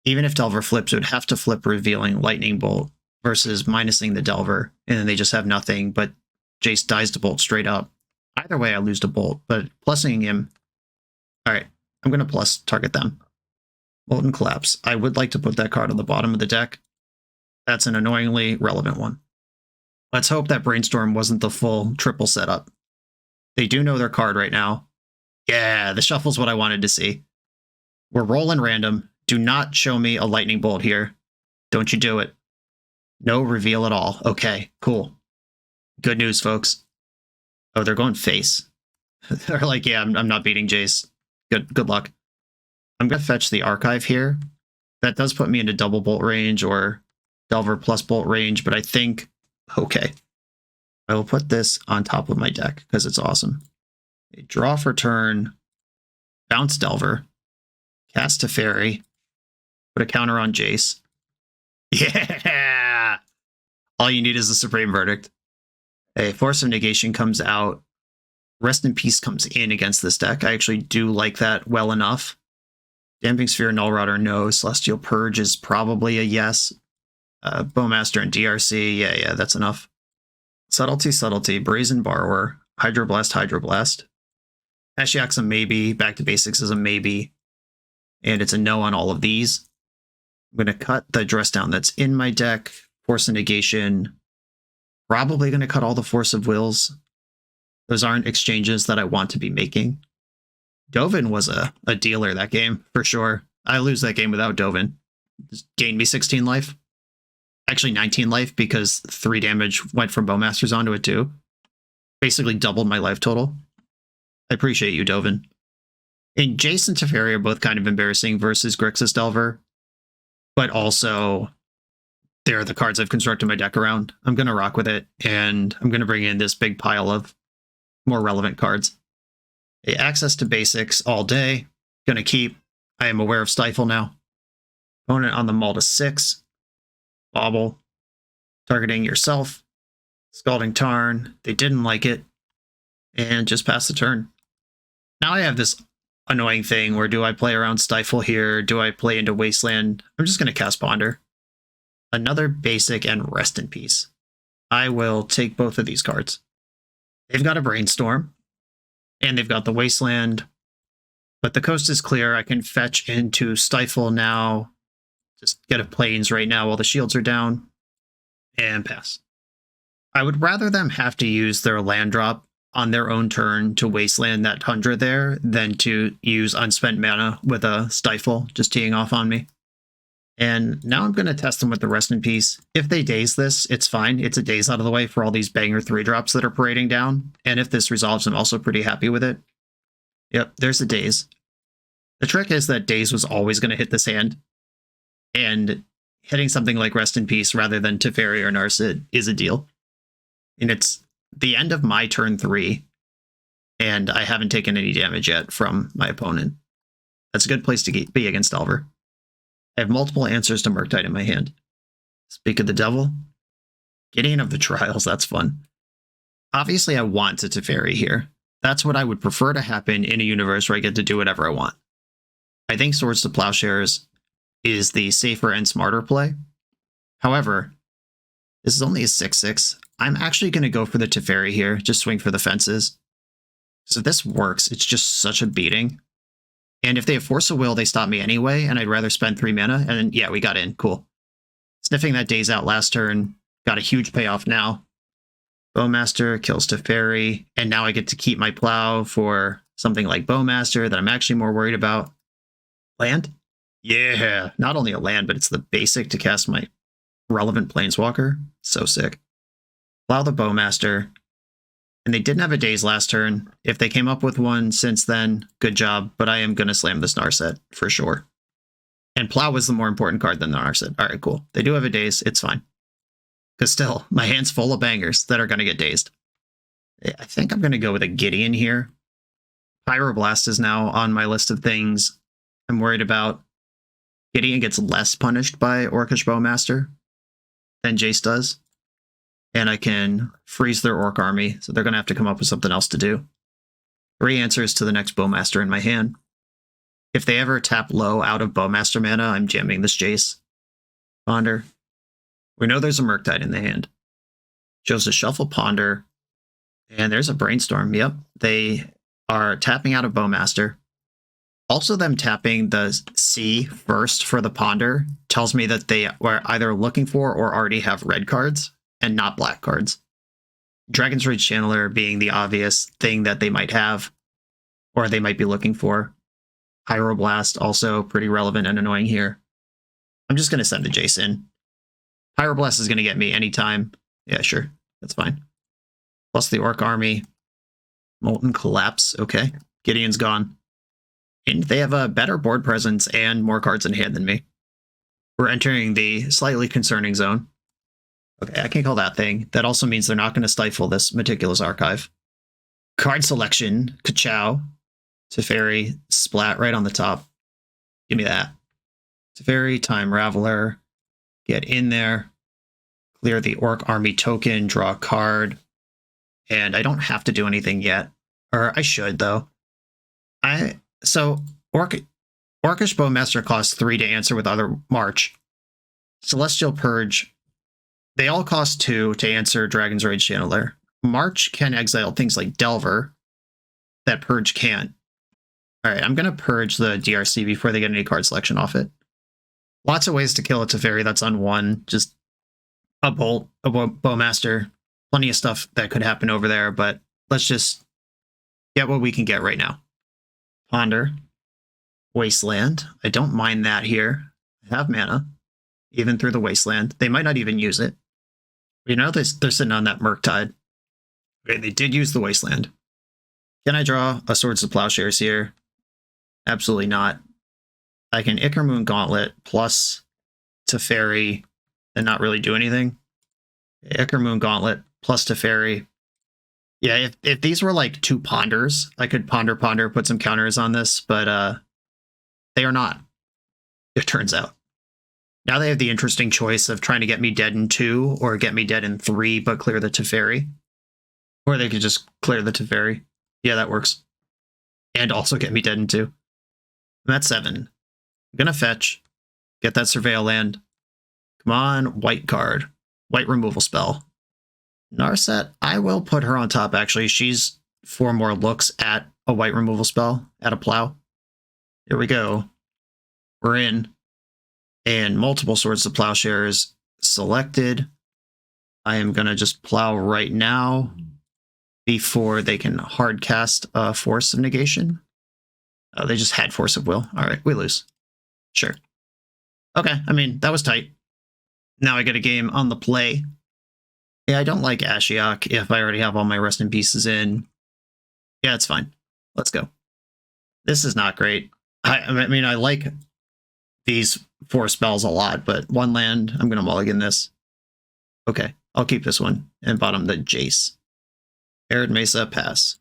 even if Delver flips, it would have to flip revealing Lightning Bolt versus minusing the Delver, and then they just have nothing, but Jace dies to Bolt straight up. Either way, I lose to Bolt, but plussing him... Alright, I'm going to plus target them. Molten Collapse. I would like to put that card on the bottom of the deck. That's an annoyingly relevant one. Let's hope that Brainstorm wasn't the full triple setup. They do know their card right now. Yeah, the shuffle's what I wanted to see. We're rolling random. Do not show me a Lightning Bolt here. Don't you do it. No reveal at all. Okay, cool. Good news, folks. Oh, they're going face. They're like, yeah, I'm not beating Jace. Good luck. I'm going to fetch the Archive here. That does put me into double Bolt range or Delver plus Bolt range, but I think... Okay. I will put this on top of my deck because it's awesome. Draw for turn, bounce Delver, cast Teferi, put a counter on Jace. Yeah! All you need is the Supreme Verdict. A Force of Negation comes out. Rest in Peace comes in against this deck. I actually do like that well enough. Damping Sphere, Null Router, no. Celestial Purge is probably a yes. Bowmaster and DRC, yeah, that's enough. Subtlety, Brazen Borrower, Hydroblast. Ashiok's a maybe, Back to Basics is a maybe, and it's a no on all of these. I'm going to cut the Dress Down that's in my deck, Force of Negation, probably going to cut all the Force of Wills. Those aren't exchanges that I want to be making. Dovin was a dealer that game, for sure. I lose that game without Dovin. Just gained me 16 life. Actually 19 life because 3 damage went from Bowmasters onto it too. Basically doubled my life total. I appreciate you, Dovin. And Jace and Teferi are both kind of embarrassing versus Grixis Delver. But also, they're the cards I've constructed my deck around. I'm going to rock with it, and I'm going to bring in this big pile of more relevant cards. Access to Basics all day. Going to keep. I am aware of Stifle now. Opponent on the Maul to 6. Bobble, targeting yourself, Scalding Tarn, they didn't like it, and just pass the turn. Now I have this annoying thing where do I play around Stifle here, do I play into Wasteland? I'm just going to cast Ponder. Another Basic and Rest in Peace. I will take both of these cards. They've got a Brainstorm, and they've got the Wasteland, but the coast is clear. I can fetch into Stifle now. Just get a Plains right now while the shields are down, and pass. I would rather them have to use their land drop on their own turn to Wasteland that Tundra there than to use unspent mana with a Stifle just teeing off on me. And now I'm going to test them with the Rest in Peace. If they daze this, it's fine. It's a daze out of the way for all these banger 3-drops that are parading down. And if this resolves, I'm also pretty happy with it. Yep, there's the daze. The trick is that Daze was always going to hit this hand, and hitting something like Rest in Peace rather than Teferi or Narset is a deal. And it's the end of my turn 3, and I haven't taken any damage yet from my opponent. That's a good place to be against Delver. I have multiple answers to Murktide in my hand. Speak of the Devil. Gideon of the Trials, that's fun. Obviously, I want to Teferi here. That's what I would prefer to happen in a universe where I get to do whatever I want. I think Swords to Plowshares is the safer and smarter play. However, this is only a 6/6. I'm actually going to go for the Teferi here, just swing for the fences. So if this works, it's just such a beating. And if they have Force of Will, they stop me anyway, and I'd rather spend 3 mana, and then, yeah, we got in. Cool. Sniffing that Daze out last turn, got a huge payoff now. Bowmaster kills Teferi, and now I get to keep my Plow for something like Bowmaster that I'm actually more worried about. Land? Yeah, not only a land, but it's the basic to cast my relevant Planeswalker. So sick. Plow the Bowmaster. And they didn't have a Daze last turn. If they came up with one since then, good job, but I am going to slam this Narset for sure. And Plow was the more important card than the Narset. All right, cool. They do have a Daze. It's fine. Because still, my hand's full of bangers that are going to get dazed. I think I'm going to go with a Gideon here. Pyroblast is now on my list of things I'm worried about. Gideon gets less punished by Orcish Bowmaster than Jace does. And I can freeze their Orc army, so they're going to have to come up with something else to do. 3 answers to the next Bowmaster in my hand. If they ever tap low out of Bowmaster mana, I'm jamming this Jace. Ponder. We know there's a Murktide in the hand. Chose a Shuffle Ponder. And there's a Brainstorm. Yep. They are tapping out of Bowmaster. Also, them tapping the C first for the Ponder tells me that they are either looking for or already have red cards and not black cards. Dragon's Rage Channeler being the obvious thing that they might have or they might be looking for. Pyroblast also pretty relevant and annoying here. I'm just going to send the Jace in. Pyroblast is going to get me anytime. Yeah, sure. That's fine. Plus the Orc army. Molten Collapse. Okay. Gideon's gone. And they have a better board presence and more cards in hand than me. We're entering the slightly concerning zone. Okay, I can't call that thing. That also means they're not going to stifle this meticulous archive. Card selection. Ka-chow. Teferi. Splat right on the top. Give me that. Teferi. Time Raveler. Get in there. Clear the Orc army token. Draw a card. And I don't have to do anything yet. Or I should, though. So, Orcish Bowmaster costs 3 to answer with other March. Celestial Purge, they all cost 2 to answer Dragon's Rage Channeler. March can exile things like Delver, that Purge can't. Alright, I'm going to purge the DRC before they get any card selection off it. Lots of ways to kill a Teferi that's on 1. Just a Bolt, a Bowmaster. Plenty of stuff that could happen over there, but let's just get what we can get right now. Ponder. Wasteland. I don't mind that here. I have mana, even through the Wasteland. They might not even use it. You know, they're sitting on that Murktide. Okay, they did use the Wasteland. Can I draw a Swords to Plowshares here? Absolutely not. I can Ichormoon Gauntlet plus Teferi and not really do anything. Ichormoon Gauntlet plus Teferi. Yeah, if these were like 2 Ponders, I could ponder, put some counters on this, but they are not, it turns out. Now they have the interesting choice of trying to get me dead in 2 or get me dead in 3, but clear the Teferi. Or they could just clear the Teferi. Yeah, that works. And also get me dead in 2. I'm at 7. I'm going to fetch, get that Surveil land. Come on, white card. White removal spell. Narset, I will put her on top, actually. She's 4 more looks at a white removal spell, at a Plow. Here we go. We're in. And multiple Swords to Plowshares selected. I am going to just Plow right now before they can hard cast a Force of Negation. They just had Force of Will. All right, we lose. Sure. Okay, I mean, that was tight. Now I get a game on the play. Yeah, I don't like Ashiok if I already have all my Rest in Pieces in. Yeah, it's fine. Let's go. This is not great. I mean, I like these 4 spells a lot, but 1 land, I'm going to mulligan this. Okay, I'll keep this one and bottom the Jace. Arid Mesa, pass.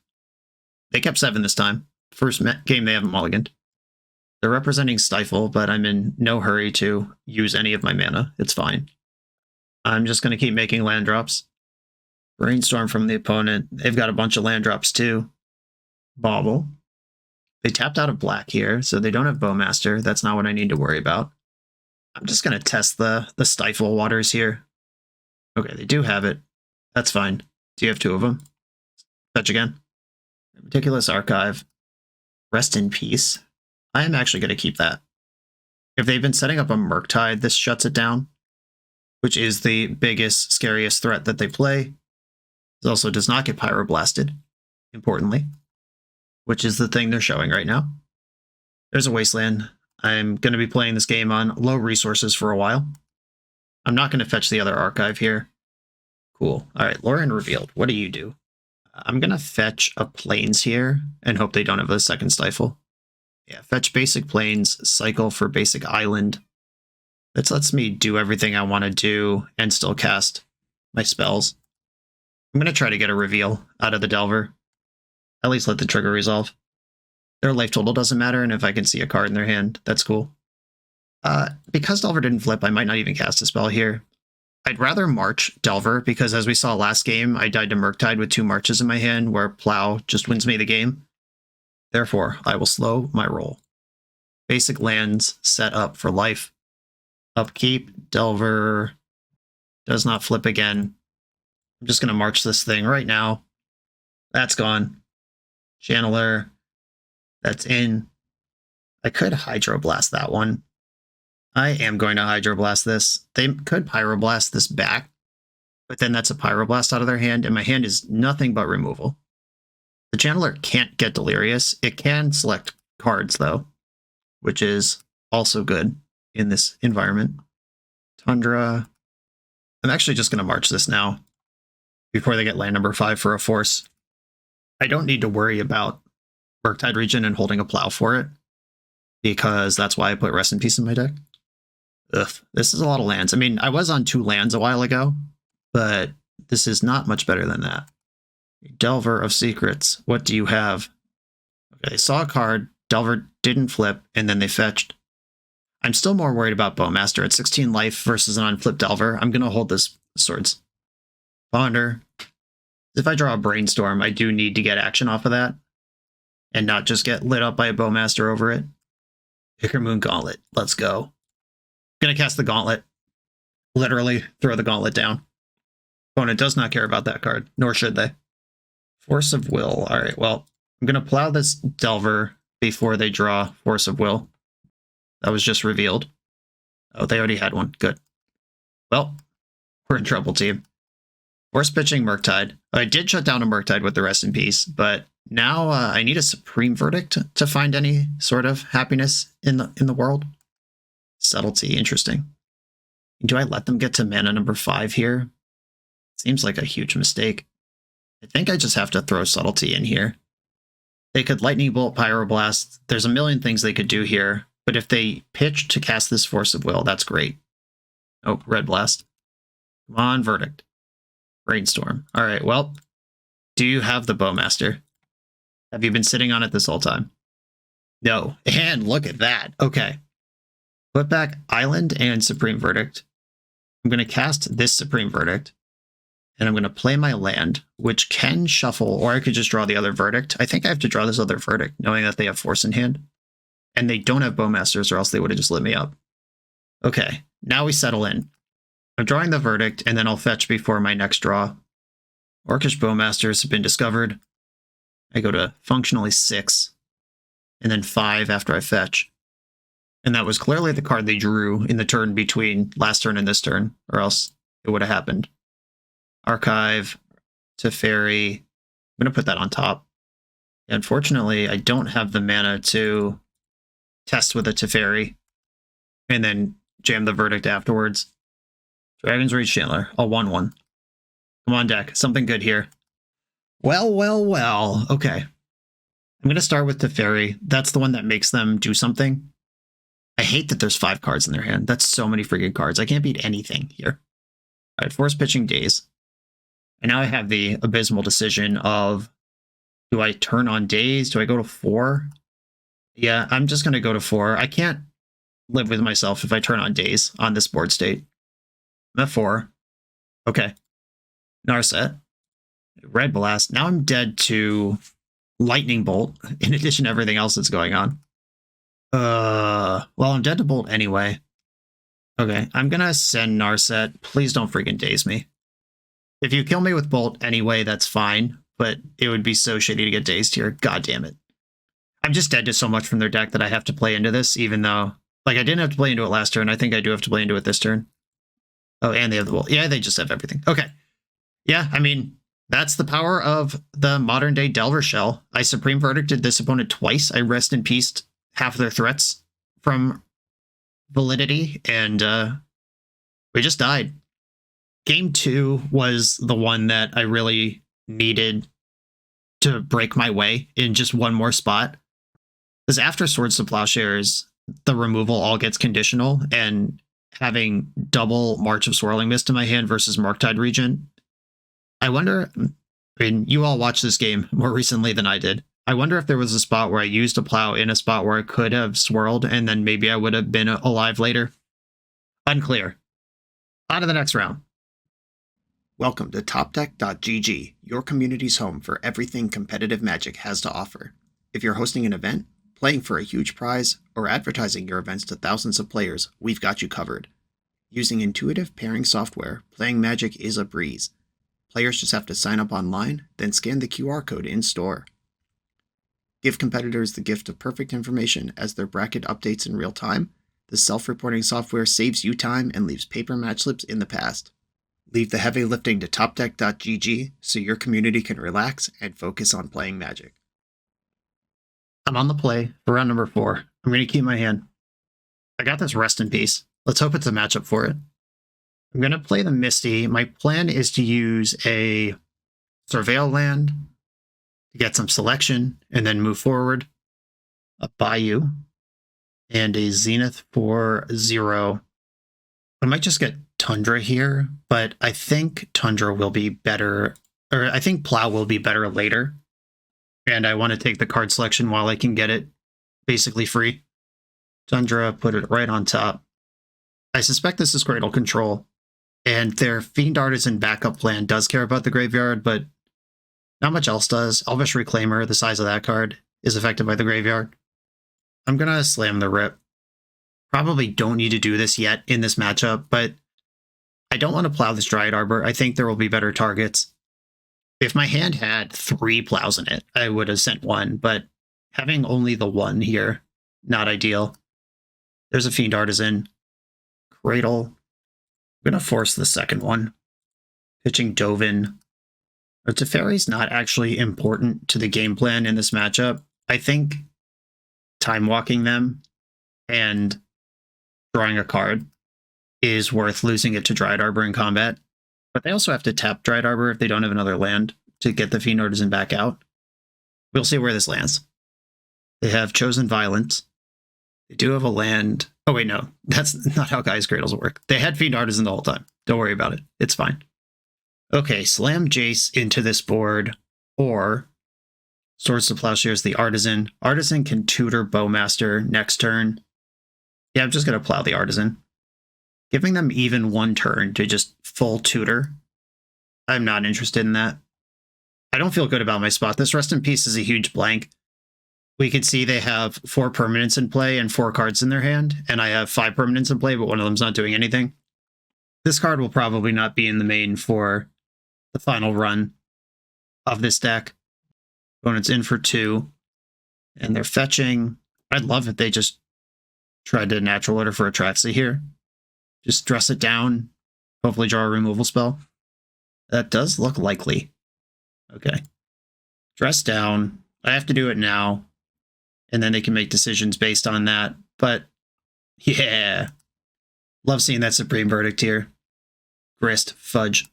They kept 7 this time. First game they haven't mulliganed. They're representing Stifle, but I'm in no hurry to use any of my mana. It's fine. I'm just going to keep making land drops. Brainstorm from the opponent. They've got a bunch of land drops too. Bauble. They tapped out of black here, so they don't have Bowmaster. That's not what I need to worry about. I'm just going to test the Stifle waters here. Okay, they do have it. That's fine. Do you have 2 of them? Fetch again. Meticulous Archive. Rest in peace. I am actually going to keep that. If they've been setting up a Murktide, this shuts it down, which is the biggest, scariest threat that they play. It also does not get Pyroblasted, importantly, which is the thing they're showing right now. There's a Wasteland. I'm going to be playing this game on low resources for a while. I'm not going to fetch the other archive here. Cool. All right, Lauren revealed. What do you do? I'm going to fetch a Plains here and hope they don't have a second Stifle. Yeah, fetch basic Plains, cycle for basic Island. This lets me do everything I want to do and still cast my spells. I'm going to try to get a reveal out of the Delver. At least let the trigger resolve. Their life total doesn't matter, and if I can see a card in their hand, that's cool. Because Delver didn't flip, I might not even cast a spell here. I'd rather March Delver, because as we saw last game, I died to Murktide with 2 marches in my hand, where Plow just wins me the game. Therefore, I will slow my roll. Basic lands set up for life. Upkeep, Delver does not flip again. I'm just going to march this thing right now. That's gone. Channeler, that's in. I could Hydroblast that one. I am going to Hydroblast this. They could Pyroblast this back, but then that's a Pyroblast out of their hand, and my hand is nothing but removal. The Channeler can't get Delirious. It can select cards, though, which is also good in this environment. Tundra. I'm actually just going to march this now before they get land number 5 for a force. I don't need to worry about Murktide Region and holding a Plow for it, because that's why I put Rest in Peace in my deck. Ugh, this is a lot of lands. I mean, I was on 2 lands a while ago, but this is not much better than that. Delver of Secrets, what do you have? Okay, they saw a card, Delver didn't flip, and then they fetched. I'm still more worried about Bowmaster at 16 life versus an unflipped Delver. I'm going to hold this Swords. Ponder. If I draw a Brainstorm, I do need to get action off of that, and not just get lit up by a Bowmaster over it. Ichormoon Gauntlet, let's go. Gonna cast the Gauntlet. Literally throw the Gauntlet down. Opponent does not care about that card, nor should they. Force of Will. All right, well, I'm gonna Plow this Delver before they draw Force of Will. That was just revealed. Oh, they already had one. Good. Well, we're in trouble, team. Force pitching Murktide. I did shut down a Murktide with the Rest in Peace, but now I need a Supreme Verdict to find any sort of happiness in the world. Subtlety, interesting. Do I let them get to mana number 5 here? Seems like a huge mistake. I think I just have to throw Subtlety in here. They could Lightning Bolt, Pyroblast. There's a million things they could do here, but if they pitch to cast this Force of Will, that's great. Oh, Red Blast. Come on, Verdict. Brainstorm. All right, well, do you have the Bowmaster? Have you been sitting on it this whole time? No. And look at that. Okay. Put back Island and Supreme Verdict. I'm going to cast this Supreme Verdict, and I'm going to play my land, which can shuffle, or I could just draw the other Verdict. I think I have to draw this other Verdict, knowing that they have Force in hand. And they don't have Bowmasters, or else they would have just lit me up. Okay, now we settle in. I'm drawing the Verdict, and then I'll fetch before my next draw. Orcish Bowmasters have been discovered. I go to functionally 6, and then 5 after I fetch. And that was clearly the card they drew in the turn between last turn and this turn, or else it would have happened. Archive, Teferi. I'm going to put that on top. Unfortunately, I don't have the mana to test with a Teferi and then jam the Verdict afterwards. Dragon's Rage Chandler, a 1/1. Come on, deck. Something good here. Well, well, well. Okay. I'm going to start with Teferi. That's the one that makes them do something. I hate that there's 5 cards in their hand. That's so many freaking cards. I can't beat anything here. All right, force pitching Daze. And now I have the abysmal decision of, do I turn on Daze? Do I go to 4? Yeah, I'm just going to go to 4. I can't live with myself if I turn on Daze on this board state. I'm at 4. Okay. Narset. Red Blast. Now I'm dead to Lightning Bolt, in addition to everything else that's going on. Well, I'm dead to Bolt anyway. Okay, I'm gonna send Narset. Please don't freaking Daze me. If you kill me with Bolt anyway, that's fine, but it would be so shitty to get dazed here. God damn it. I'm just dead to so much from their deck that I have to play into this, even though, like, I didn't have to play into it last turn. I think I do have to play into it this turn. Oh, and they have the Bolt. Yeah, they just have everything. Okay. Yeah, I mean, that's the power of the modern day Delver Shell. I Supreme Verdicted this opponent twice. I rest in peace half their threats from validity, and we just died. Game 2 was the one that I really needed to break my way in just one more spot. Because after Swords to Plowshares, the removal all gets conditional, and having double March of Swirling Mist in my hand versus Murktide Regent, I wonder, I mean, you all watched this game more recently than I did. I wonder if there was a spot where I used a plow in a spot where I could have swirled, and then maybe I would have been alive later. Unclear. On to the next round. Welcome to TopDeck.gg, your community's home for everything competitive Magic has to offer. If you're hosting an event, playing for a huge prize, or advertising your events to thousands of players, we've got you covered. Using intuitive pairing software, playing Magic is a breeze. Players just have to sign up online, then scan the QR code in-store. Give competitors the gift of perfect information as their bracket updates in real time. The self-reporting software saves you time and leaves paper match slips in the past. Leave the heavy lifting to TopDeck.gg so your community can relax and focus on playing Magic. I'm on the play for round number 4. I'm going to keep my hand. I got this Rest in Peace. Let's hope it's a matchup for it. I'm going to play the Misty. My plan is to use a Surveil land to get some selection and then move forward. A Bayou and a Zenith for 0. I might just get Tundra here, but I think Tundra will be better, or I think Plow will be better later. And I want to take the card selection while I can get it basically free. Tundra, put it right on top. I suspect this is Cradle Control. And their Fiend Artisan backup plan does care about the graveyard, but not much else does. Elvish Reclaimer, the size of that card, is affected by the graveyard. I'm going to slam the rip. Probably don't need to do this yet in this matchup, but I don't want to plow this Dryad Arbor. I think there will be better targets. If my hand had 3 plows in it, I would have sent 1, but having only the 1 here, not ideal. There's a Fiend Artisan. Cradle. I'm going to force the second one. Pitching Dovin. Teferi's not actually important to the game plan in this matchup. I think time walking them and drawing a card is worth losing it to Dryad Arbor in combat. But they also have to tap Dryad Arbor if they don't have another land to get the Fiend Artisan back out. We'll see where this lands. They have chosen Violence. They do have a land. Oh, wait, no. That's not how Gaia's Cradles work. They had Fiend Artisan the whole time. Don't worry about it. It's fine. Okay, slam Jace into this board, or Swords to Plowshares the Artisan. Artisan can tutor Bowmaster next turn. Yeah, I'm just going to plow the Artisan. Giving them even 1 turn to just full tutor. I'm not interested in that. I don't feel good about my spot. This Rest in Peace is a huge blank. We can see they have 4 permanents in play and 4 cards in their hand, and I have 5 permanents in play, but one of them's not doing anything. This card will probably not be in the main for the final run of this deck. Opponent's in for 2, and they're fetching. I'd love if they just tried to natural order for Atraxa here. Just dress it down, hopefully draw a removal spell. That does look likely. Okay. Dress down. I have to do it now, and then they can make decisions based on that. But, yeah. Love seeing that Supreme Verdict here. Grist, fudge.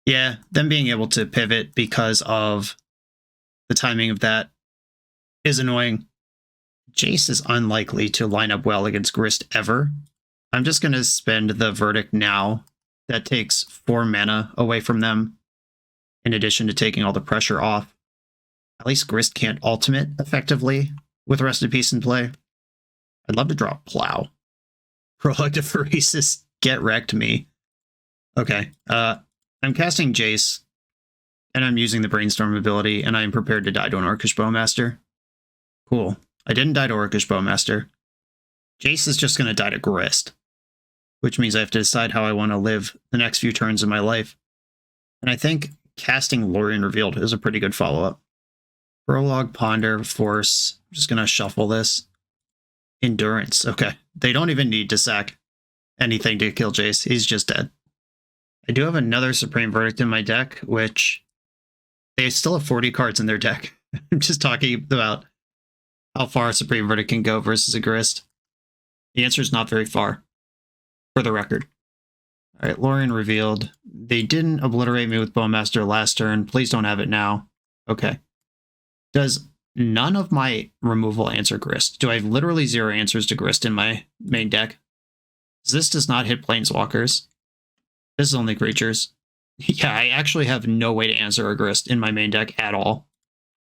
Yeah, them being able to pivot because of the timing of that is annoying. Jace is unlikely to line up well against Grist ever. I'm just going to spend the Verdict now. That takes 4 mana away from them, in addition to taking all the pressure off. At least Grist can't ultimate effectively with Rest in Peace in play. I'd love to draw Plow. Prologue to Pheresis, get wrecked me. Okay, I'm casting Jace, and I'm using the Brainstorm ability, and I'm prepared to die to an Orcish Bowmaster. Cool. I didn't die to Orcish Bowmaster. Jace is just going to die to Grist, which means I have to decide how I want to live the next few turns of my life. And I think casting Lorien Revealed is a pretty good follow-up. Prologue, Ponder, Force. I'm just going to shuffle this. Endurance. Okay. They don't even need to sack anything to kill Jace. He's just dead. I do have another Supreme Verdict in my deck, which they still have 40 cards in their deck. I'm just talking about how far a Supreme Verdict can go versus a Grist. The answer is not very far, for the record. All right, Lorien Revealed. They didn't obliterate me with Bowmaster last turn. Please don't have it now. Okay. Does none of my removal answer Grist? Do I have literally 0 answers to Grist in my main deck? This does not hit Planeswalkers. This is only creatures. Yeah, I actually have no way to answer a Grist in my main deck at all.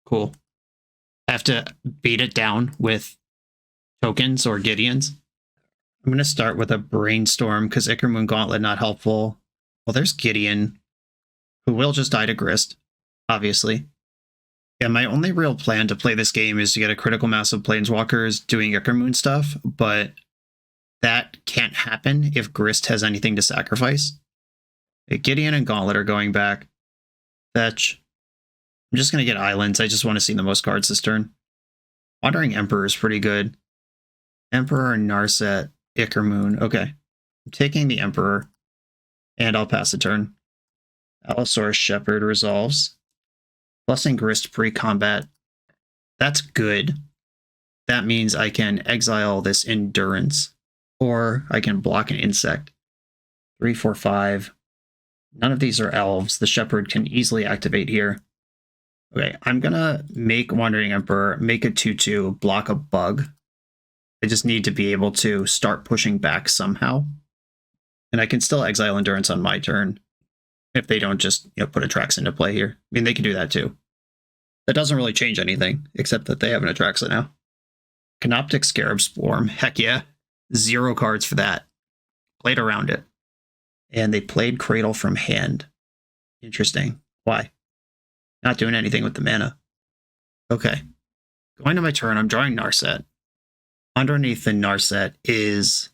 Cool. I have to beat it down with tokens or Gideons. I'm going to start with a Brainstorm because Ichormoon Gauntlet not helpful. Well, there's Gideon, who will just die to Grist, obviously. Yeah, my only real plan to play this game is to get a critical mass of Planeswalkers doing Ichormoon stuff, but that can't happen if Grist has anything to sacrifice. Gideon and Gauntlet are going back. Fetch. I'm just going to get islands. I just want to see the most cards this turn. Wandering Emperor is pretty good. Emperor, Narset, Ichormoon. Okay. I'm taking the Emperor, and I'll pass the turn. Allosaurus Shepherd resolves. Blessing Grist pre-combat. That's good. That means I can exile this Endurance, or I can block an Insect. 3, 4, 5. None of these are elves. The Shepherd can easily activate here. Okay, I'm going to make Wandering Emperor, make a 2/2, block a bug. I just need to be able to start pushing back somehow. And I can still exile Endurance on my turn if they don't just put Atraxa into play here. I mean, they can do that too. That doesn't really change anything, except that they have an Atraxa now. Canoptic Scarab Swarm, heck yeah. 0 cards for that. Played around it. And they played Cradle from hand. Interesting. Why? Not doing anything with the mana. Okay. Going to my turn, I'm drawing Narset. Underneath the Narset is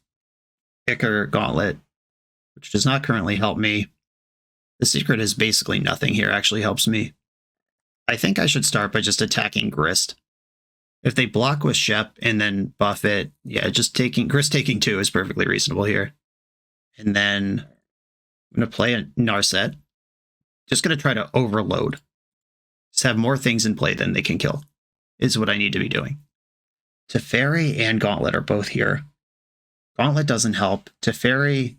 Ichor Gauntlet, which does not currently help me. The secret is basically nothing here actually helps me. I think I should start by just attacking Grist. If they block with Shep and then buff it, yeah, just taking Grist taking 2 is perfectly reasonable here. And then I'm going to play a Narset. Just going to try to overload. Just have more things in play than they can kill, is what I need to be doing. Teferi and Gauntlet are both here. Gauntlet doesn't help. Teferi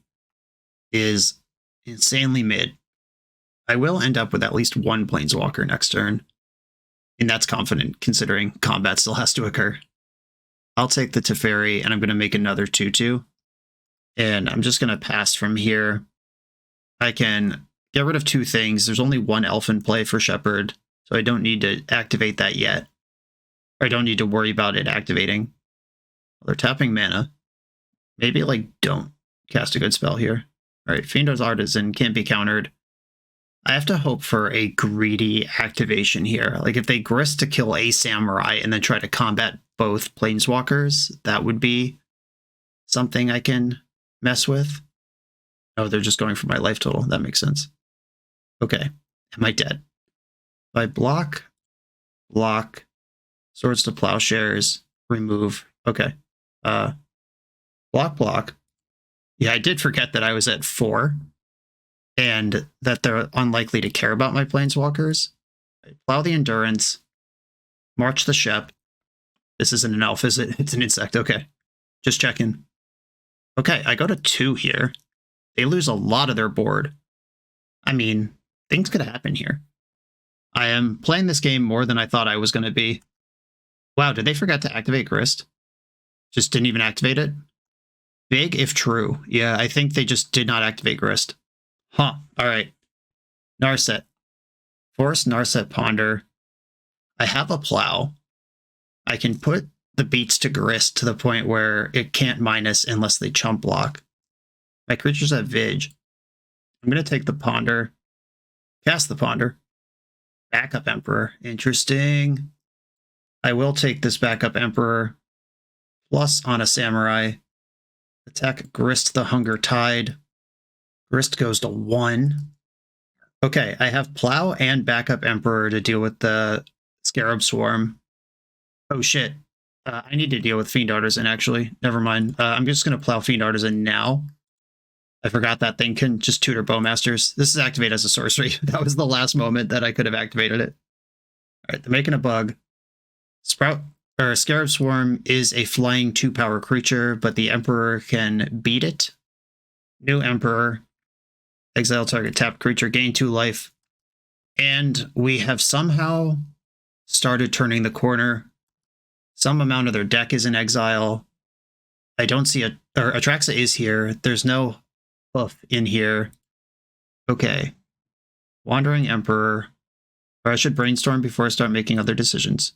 is insanely mid. I will end up with at least 1 Planeswalker next turn. And that's confident, considering combat still has to occur. I'll take the Teferi, and I'm going to make another 2/2. And I'm just going to pass from here. I can get rid of 2 things. There's only 1 elf in play for Shepherd, so I don't need to activate that yet. Or I don't need to worry about it activating. Well, they're tapping mana. Maybe, don't cast a good spell here. All right, Fiendo's Artisan can't be countered. I have to hope for a greedy activation here. If they Grist to kill a Samurai and then try to combat both Planeswalkers, that would be something I can mess with. Oh, they're just going for my life total. That makes sense. Okay, am I dead? If I block, Swords to Plowshares, remove. Okay. Block. Yeah, I did forget that I was at 4. And that they're unlikely to care about my Planeswalkers. Plow the Endurance. March the Shep. This isn't an elf, is it? It's an insect. Okay. Just checking. Okay, I go to 2 here. They lose a lot of their board. I mean, things could happen here. I am playing this game more than I thought I was going to be. Wow, did they forget to activate Grist? Just didn't even activate it? Big if true. Yeah, I think they just did not activate Grist. Huh. Alright. Narset. Force, Narset, Ponder. I have a Plow. I can put the beats to Grist to the point where it can't minus unless they chump block. My creatures have Vig. I'm going to take the Ponder. Cast the Ponder. Backup Emperor. Interesting. I will take this backup Emperor. Plus on a Samurai. Attack Grist the Hunger Tide. Grist goes to 1. Okay, I have Plow and backup Emperor to deal with the Scarab Swarm. Oh shit. I need to deal with Fiend Artisan, actually. Never mind. I'm just going to Plow Fiend Artisan now. I forgot that thing can just tutor Bowmasters. This is activated as a sorcery. That was the last moment that I could have activated it. Alright, they're making a bug. Scarab Swarm is a flying 2-power creature, but the Emperor can beat it. New Emperor. Exile target tapped creature, gain 2 life. And we have somehow started turning the corner. Some amount of their deck is in exile. I don't see Atraxa is here. There's no hoof in here. Okay. Wandering Emperor. Or I should brainstorm before I start making other decisions.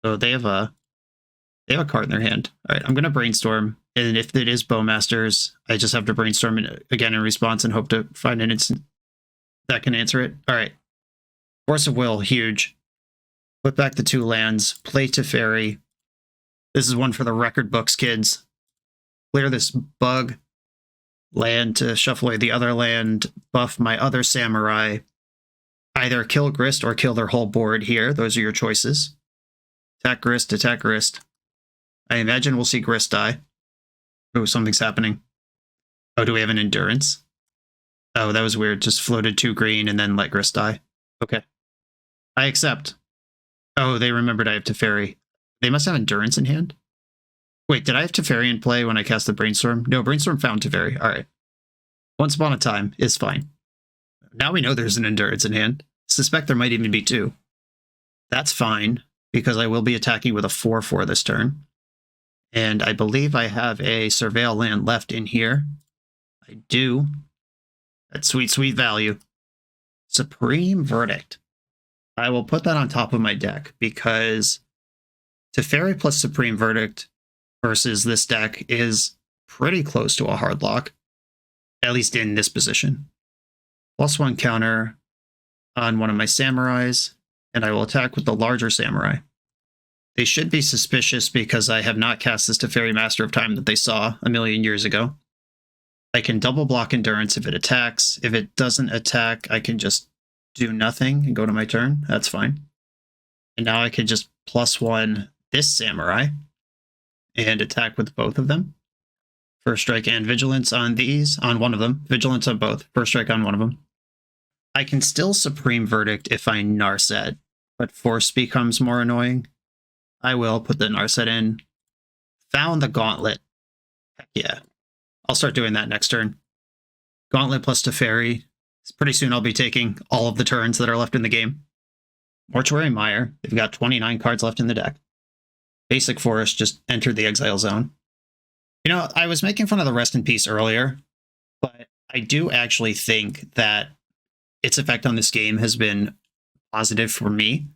So they have a card in their hand. All right, I'm going to brainstorm. And if it is Bowmasters, I just have to brainstorm it again in response and hope to find an instant that can answer it. All right. Force of Will, huge. Put back the 2 lands. Play Teferi. This is one for the record books, kids. Clear this bug. Land to shuffle away the other land. Buff my other Samurai. Either kill Grist or kill their whole board here. Those are your choices. Attack Grist, attack Grist. I imagine we'll see Grist die. Oh, something's happening. Oh, do we have an Endurance? Oh, that was weird. Just floated 2 green and then let Grist die. Okay. I accept. Oh, they remembered I have Teferi. They must have Endurance in hand? Wait, did I have Teferi in play when I cast the Brainstorm? No, Brainstorm found Teferi. Alright. Once upon a time is fine. Now we know there's an Endurance in hand. Suspect there might even be 2. That's fine, because I will be attacking with a 4/4 this turn. And I believe I have a Surveil land left in here. I do. That's sweet, sweet value. Supreme Verdict. I will put that on top of my deck because Teferi plus Supreme Verdict versus this deck is pretty close to a hard lock, at least in this position. +1 counter on one of my Samurais, and I will attack with the larger Samurai. They should be suspicious because I have not cast this Teferi Master of Time that they saw a million years ago. I can double block Endurance if it attacks. If it doesn't attack, I can just do nothing and go to my turn. That's fine. And now I can just +1 this Samurai and attack with both of them. First strike and Vigilance on these, on one of them. Vigilance on both. First strike on one of them. I can still Supreme Verdict if I Narset, but Force becomes more annoying. I will put the Narset in. Found the Gauntlet. Heck yeah. I'll start doing that next turn. Gauntlet plus Teferi. Pretty soon I'll be taking all of the turns that are left in the game. Mortuary Mire. They've got 29 cards left in the deck. Basic Forest just entered the exile zone. You know, I was making fun of the Rest in Peace earlier, but I do actually think that its effect on this game has been positive for me.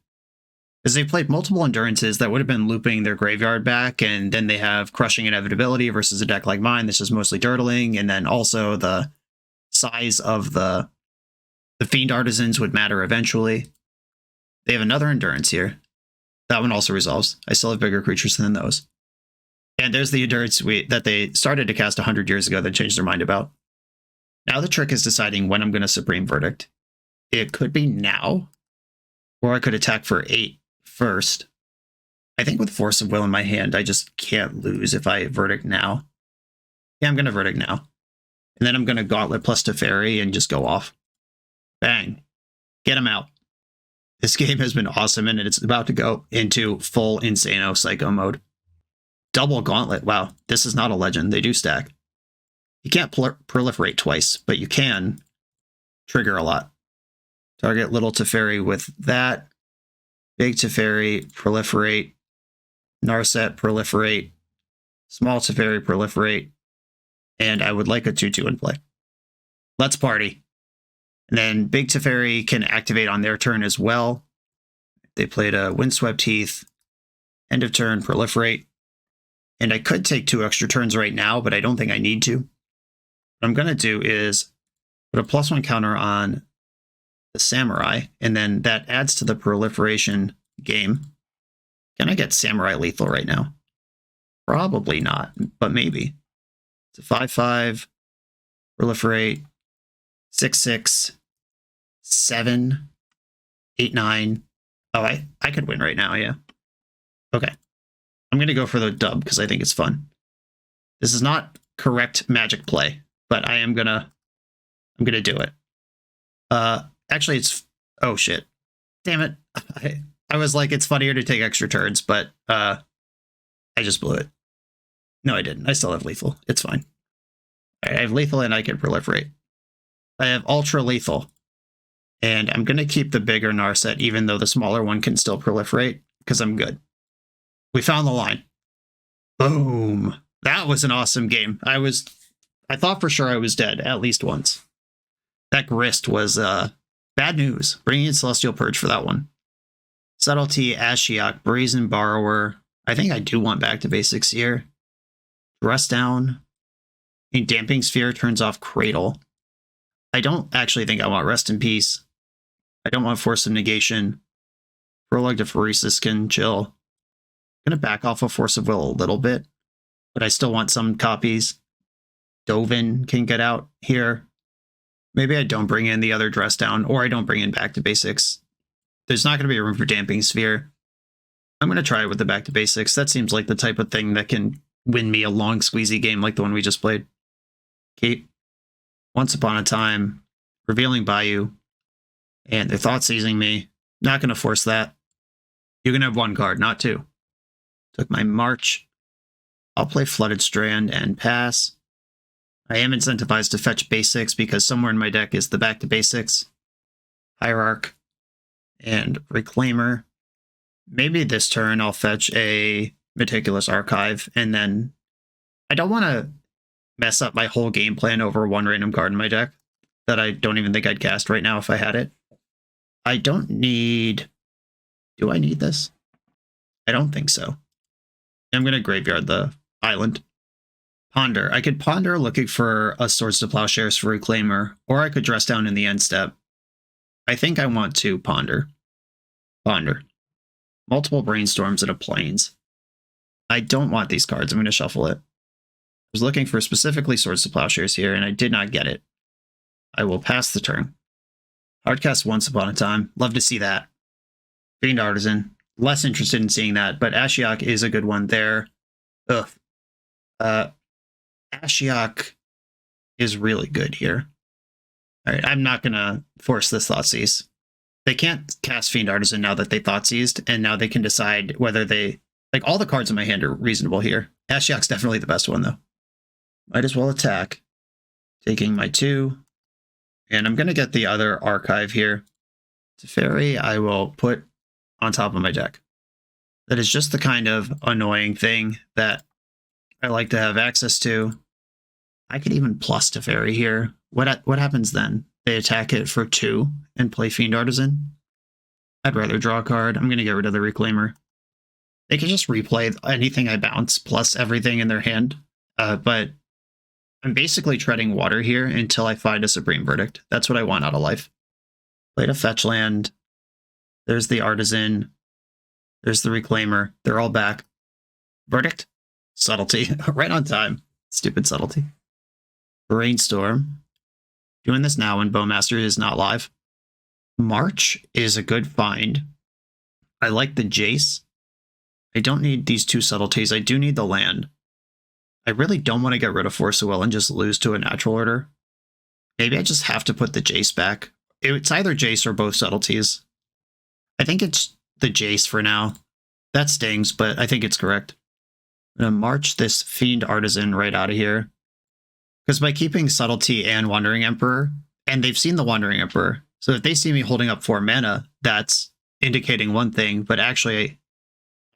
Because they've played multiple Endurances that would have been looping their graveyard back, and then they have Crushing Inevitability versus a deck like mine that's just mostly dirtling, and then also the size of the Fiend Artisans would matter eventually. They have another Endurance here. That one also resolves. I still have bigger creatures than those. And there's the Endurance that they started to cast 100 years ago that changed their mind about. Now the trick is deciding when I'm going to Supreme Verdict. It could be now, or I could attack for 8 first. I think with Force of Will in my hand, I just can't lose if I Verdict now. Yeah, I'm going to Verdict now. And then I'm going to Gauntlet plus Teferi and just go off. Bang. Get him out. This game has been awesome, and it's about to go into full Insano Psycho mode. Double Gauntlet. Wow, this is not a legend. They do stack. You can't proliferate twice, but you can trigger a lot. Target little Teferi with that. Big Teferi, proliferate. Narset, proliferate, small Teferi, proliferate, and I would like a 2/2 in play. Let's party. And then Big Teferi can activate on their turn as well. They played a Windswept Heath, end of turn, proliferate. And I could take 2 extra turns right now, but I don't think I need to. What I'm going to do is put a +1 counter on the Samurai, and then that adds to the proliferation game. Can I get Samurai lethal right now? Probably not, but maybe. It's a 5/5, proliferate, 6/6, 7, 8/9. Oh, I could win right now, yeah. Okay. I'm going to go for the dub because I think it's fun. This is not correct Magic play, but I'm going to do it. Actually, it's... Oh, shit. Damn it. I was like, it's funnier to take extra turns, but I just blew it. No, I didn't. I still have lethal. It's fine. All right, I have lethal and I can proliferate. I have ultra lethal. And I'm going to keep the bigger Narset, even though the smaller one can still proliferate, because I'm good. We found the line. Boom. That was an awesome game. I thought for sure I was dead, at least once. That grist was bad news. Bringing in Celestial Purge for that one. Subtlety, Ashiok, Brazen Borrower. I think I do want back to basics here. Dress Down. And Damping Sphere turns off Cradle. I don't actually think I want Rest in Peace. I don't want Force of Negation. Prologue to Phoresis can chill. I'm going to back off of Force of Will a little bit, but I still want some copies. Dovin can get out here. Maybe I don't bring in the other Dress Down, or I don't bring in Back to Basics. There's not going to be room for Damping Sphere. I'm going to try it with the Back to Basics. That seems like the type of thing that can win me a long squeezy game like the one we just played. Kate, Once Upon a Time, Revealing Bayou, and they're thought seizing me. Not going to force that. You can have 1 card, not 2. Took my March. I'll play Flooded Strand and pass. I am incentivized to fetch basics because somewhere in my deck is the Back to Basics, Hierarch, and Reclaimer. Maybe this turn I'll fetch a Meticulous Archive, and then I don't want to mess up my whole game plan over 1 random card in my deck that I don't even think I'd cast right now if I had it. I don't need... Do I need this? I don't think so. I'm going to graveyard the island. Ponder. I could ponder looking for a Swords to Plowshares for Reclaimer, or I could Dress Down in the end step. I think I want to ponder. Ponder. Multiple Brainstorms and a Plains. I don't want these cards. I'm going to shuffle it. I was looking for specifically Swords to Plowshares here, and I did not get it. I will pass the turn. Hardcast Once Upon a Time. Love to see that. Fiend Artisan. Less interested in seeing that, but Ashiok is a good one there. Ugh. Ashiok is really good here. All right, I'm not going to force this Thoughtseize. They can't cast Fiend Artisan now that they Thoughtseized, and now they can decide whether they... Like, all the cards in my hand are reasonable here. Ashiok's definitely the best one, though. Might as well attack. Taking my 2. And I'm going to get the other archive here. Teferi, I will put on top of my deck. That is just the kind of annoying thing that I like to have access to. I could even plus Teferi here. What happens then? They attack it for 2 and play Fiend Artisan? I'd rather draw a card. I'm going to get rid of the Reclaimer. They can just replay anything I bounce plus everything in their hand. But I'm basically treading water here until I find a Supreme Verdict. That's what I want out of life. Played a fetch land. There's the Artisan. There's the Reclaimer. They're all back. Verdict? Subtlety. Right on time. Stupid Subtlety. Brainstorm. Doing this now when Bowmaster is not live. March is a good find. I like the Jace. I don't need these 2 subtleties. I do need the land. I really don't want to get rid of Force of Will and just lose to a natural order. Maybe I just have to put the Jace back. It's either Jace or both subtleties. I think it's the Jace for now. That stings, but I think it's correct. I'm going to march this Fiend Artisan right out of here. Because by keeping Subtlety and Wandering Emperor, and they've seen the Wandering Emperor, so if they see me holding up 4 mana, that's indicating one thing, but actually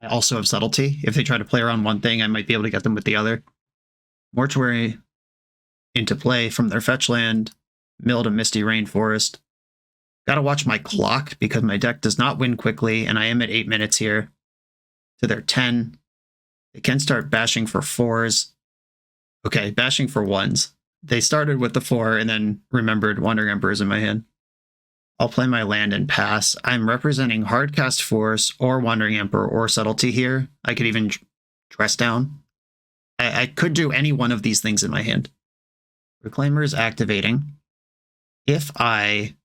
I also have Subtlety. If they try to play around one thing, I might be able to get them with the other. Mortuary into play from their fetch land. Mill to Misty Rainforest. Gotta watch my clock because my deck does not win quickly, and I am at 8 minutes here to their 10. They can start bashing for 4s. Okay, bashing for 1s. They started with the 4 and then remembered Wandering Emperors in my hand. I'll play my land and pass. I'm representing Hardcast Force or Wandering Emperor or Subtlety here. I could even dress down. I could do any one of these things in my hand. Reclaimer is activating. If I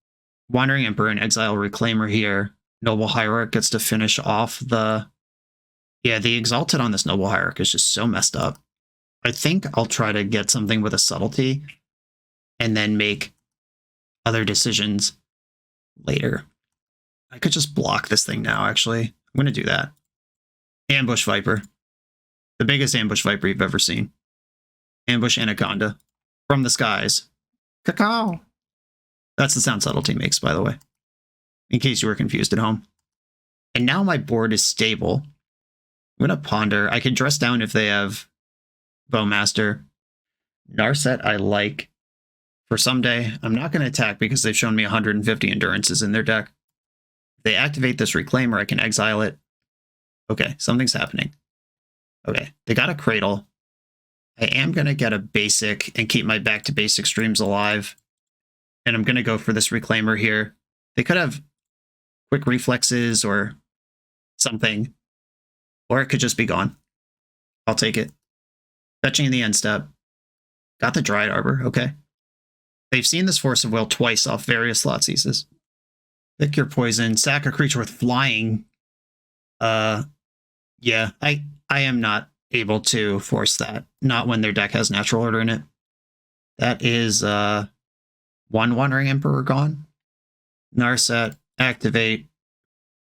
Wandering Emperor and exile Reclaimer here, Noble Hierarch gets to finish off the... Yeah, the Exalted on this Noble Hierarch is just so messed up. I think I'll try to get something with a Subtlety and then make other decisions later. I could just block this thing now, actually. I'm going to do that. Ambush Viper. The biggest Ambush Viper you've ever seen. Ambush Anaconda. From the skies. Cacao! That's the sound Subtlety makes, by the way. In case you were confused at home. And now my board is stable. I'm going to ponder. I can dress down if they have Bowmaster. Narset I like for someday. I'm not going to attack because they've shown me 150 endurances in their deck. If they activate this Reclaimer, I can exile it. Okay, something's happening. Okay, they got a Cradle. I am going to get a basic and keep my back to basic streams alive. And I'm going to go for this Reclaimer here. They could have quick reflexes or something. Or it could just be gone. I'll take it. Fetching in the end step. Got the Dryad Arbor, okay. They've seen this Force of Will twice off various slot seizes. Pick your poison. Sack a creature with flying. Yeah, I am not able to force that. Not when their deck has Natural Order in it. That is one Wandering Emperor gone. Narset, activate,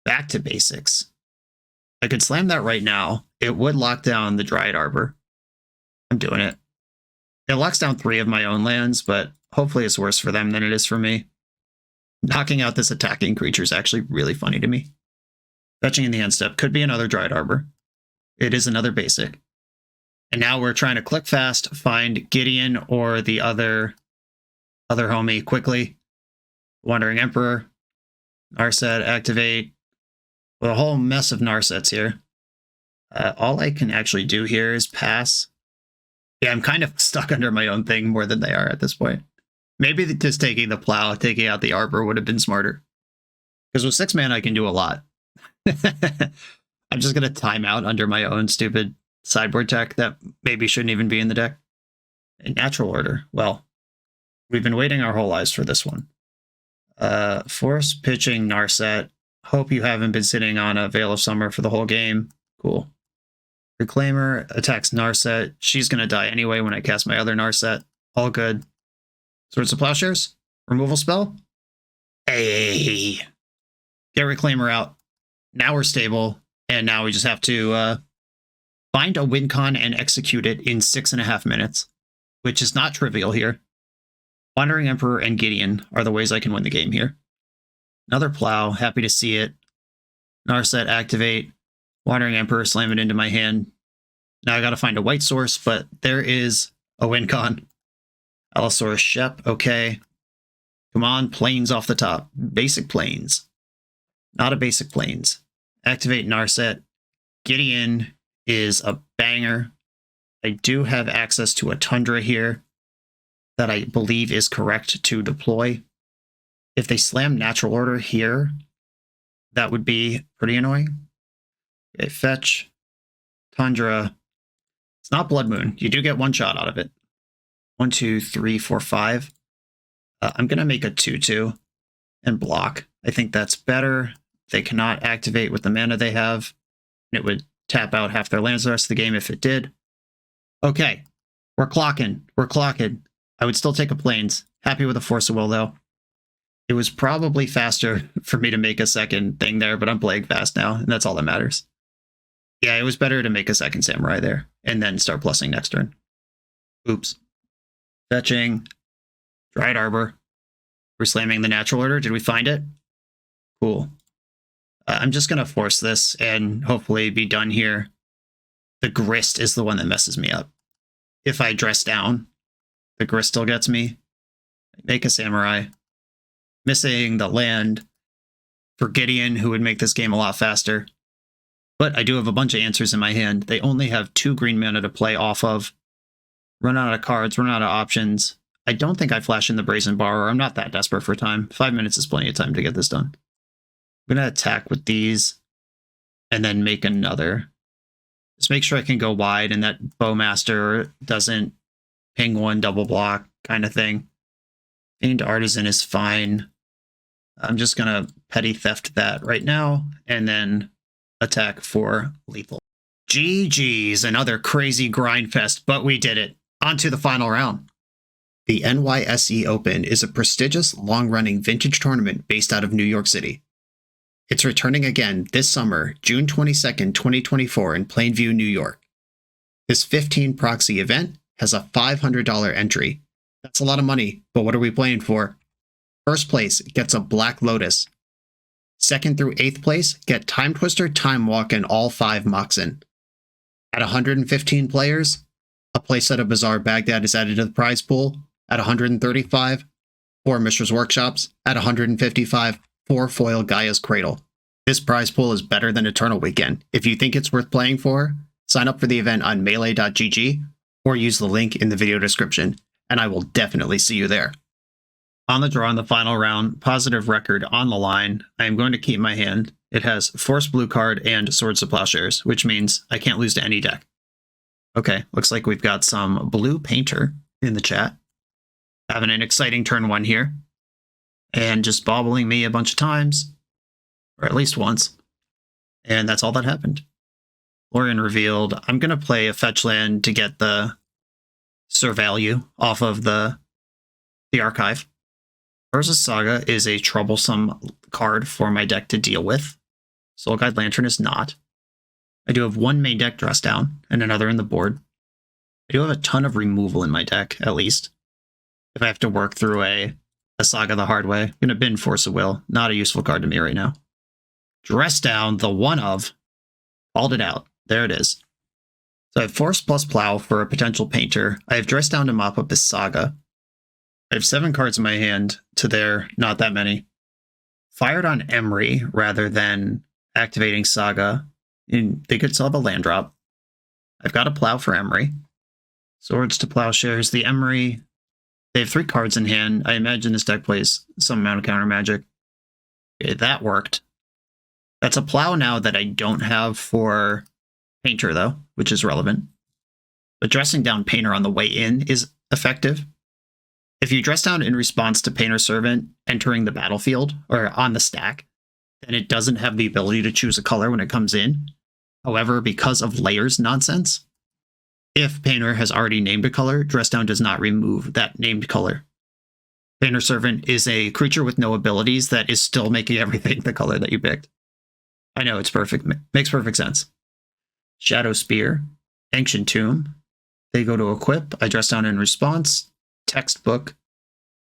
back to basics. I could slam that right now. It would lock down the Dryad Arbor. I'm doing it. It locks down 3 of my own lands, but hopefully it's worse for them than it is for me. Knocking out this attacking creature is actually really funny to me. Fetching in the end step could be another Dryad Arbor. It is another basic. And now we're trying to click fast, find Gideon or the other homie quickly. Wandering Emperor. Narset, activate. With a whole mess of Narsets here. All I can actually do here is pass. Yeah, I'm kind of stuck under my own thing more than they are at this point. Maybe just taking the plow, taking out the Arbor would have been smarter. Because with 6 mana, I can do a lot. I'm just going to time out under my own stupid sideboard tech that maybe shouldn't even be in the deck. A Natural Order. Well, we've been waiting our whole lives for this one. Force pitching Narset. Hope you haven't been sitting on a Veil of Summer for the whole game. Cool. Reclaimer attacks Narset. She's going to die anyway when I cast my other Narset. All good. Swords of Plowshares. Removal spell. Hey. Get Reclaimer out. Now we're stable. And now we just have to find a win con and execute it in 6.5 minutes. Which is not trivial here. Wandering Emperor and Gideon are the ways I can win the game here. Another plow, happy to see it. Narset, activate. Wandering Emperor, slam it into my hand. Now I gotta find a white source, but there is a win con. Allosaurus Shep, okay. Come on, planes off the top. Basic planes. Not a basic planes. Activate Narset. Gideon is a banger. I do have access to a Tundra here that I believe is correct to deploy. If they slam Natural Order here, that would be pretty annoying. Okay, fetch. Tundra. It's not Blood Moon. You do get 1 shot out of it. 1, 2, 3, 4, 5. I'm going to make a 2/2 and block. I think that's better. They cannot activate with the mana they have. And it would tap out half their lands the rest of the game if it did. Okay. We're clocking. We're clocking. I would still take a planes. Happy with a Force of Will, though. It was probably faster for me to make a second thing there, but I'm playing fast now, and that's all that matters. Yeah, it was better to make a second Samurai there, and then start plussing next turn. Oops. Fetching. Dryad Arbor. We're slamming the Natural Order. Did we find it? Cool. I'm just going to force this and hopefully be done here. The Grist is the one that messes me up. If I dress down, the Grist still gets me. Make a Samurai. Missing the land for Gideon, who would make this game a lot faster. But I do have a bunch of answers in my hand. They only have 2 green mana to play off of. Run out of cards, run out of options. I don't think I flash in the Brazen Borrower. I'm not that desperate for time. 5 minutes is plenty of time to get this done. I'm going to attack with these and then make another. Just make sure I can go wide and that Bowmaster doesn't ping 1 double block kind of thing. Fiend Artisan is fine. I'm just going to Petty Theft that right now and then attack for lethal. GG's, another crazy grind fest, but we did it. On to the final round. The NYSE Open is a prestigious, long-running vintage tournament based out of New York City. It's returning again this summer, June 22nd, 2024 in Plainview, New York. This 15 proxy event has a $500 entry. That's a lot of money, but what are we playing for? First place gets a Black Lotus. Second through 8th place get Time Twister, Time Walk, and all 5 Moxen. At 115 players, a playset of Bazaar Baghdad is added to the prize pool. At 135, 4 Mishra's Workshops. At 155, 4 foil Gaia's Cradle. This prize pool is better than Eternal Weekend. If you think it's worth playing for, sign up for the event on melee.gg or use the link in the video description, and I will definitely see you there. On the draw in the final round, positive record on the line. I am going to keep my hand. It has Force Blue card and Swords to Plowshares, which means I can't lose to any deck. Okay, looks like we've got some Blue Painter in the chat. Having an exciting turn 1 here. And just bobbling me a bunch of times. Or at least once. And that's all that happened. Lorien revealed, I'm going to play a fetch land to get the Survalue off of the archive. Urza's Saga is a troublesome card for my deck to deal with. Soul Guide Lantern is not. I do have 1 main deck dress down and another in the board. I do have a ton of removal in my deck, at least. If I have to work through a Saga the hard way, I'm going to bin Force of Will. Not a useful card to me right now. Dress down, the one of. Called it out. There it is. So I have Force plus Plow for a potential painter. I have Dress down to mop up this Saga. I have 7 cards in my hand to their not that many. Fired on Emery rather than activating Saga. And they could still have a land drop. I've got a Plow for Emery. Swords to Plowshares. The Emery, they have 3 cards in hand. I imagine this deck plays some amount of counter magic. Okay, that worked. That's a Plow now that I don't have for Painter, though, which is relevant. But dressing down Painter on the way in is effective. If you dress down in response to Painter Servant entering the battlefield, or on the stack, then it doesn't have the ability to choose a color when it comes in. However, because of layers nonsense, if Painter has already named a color, dress down does not remove that named color. Painter Servant is a creature with no abilities that is still making everything the color that you picked. I know, it's perfect. Makes perfect sense. Shadow Spear, Ancient Tomb. They go to equip. I dress down in response. Textbook.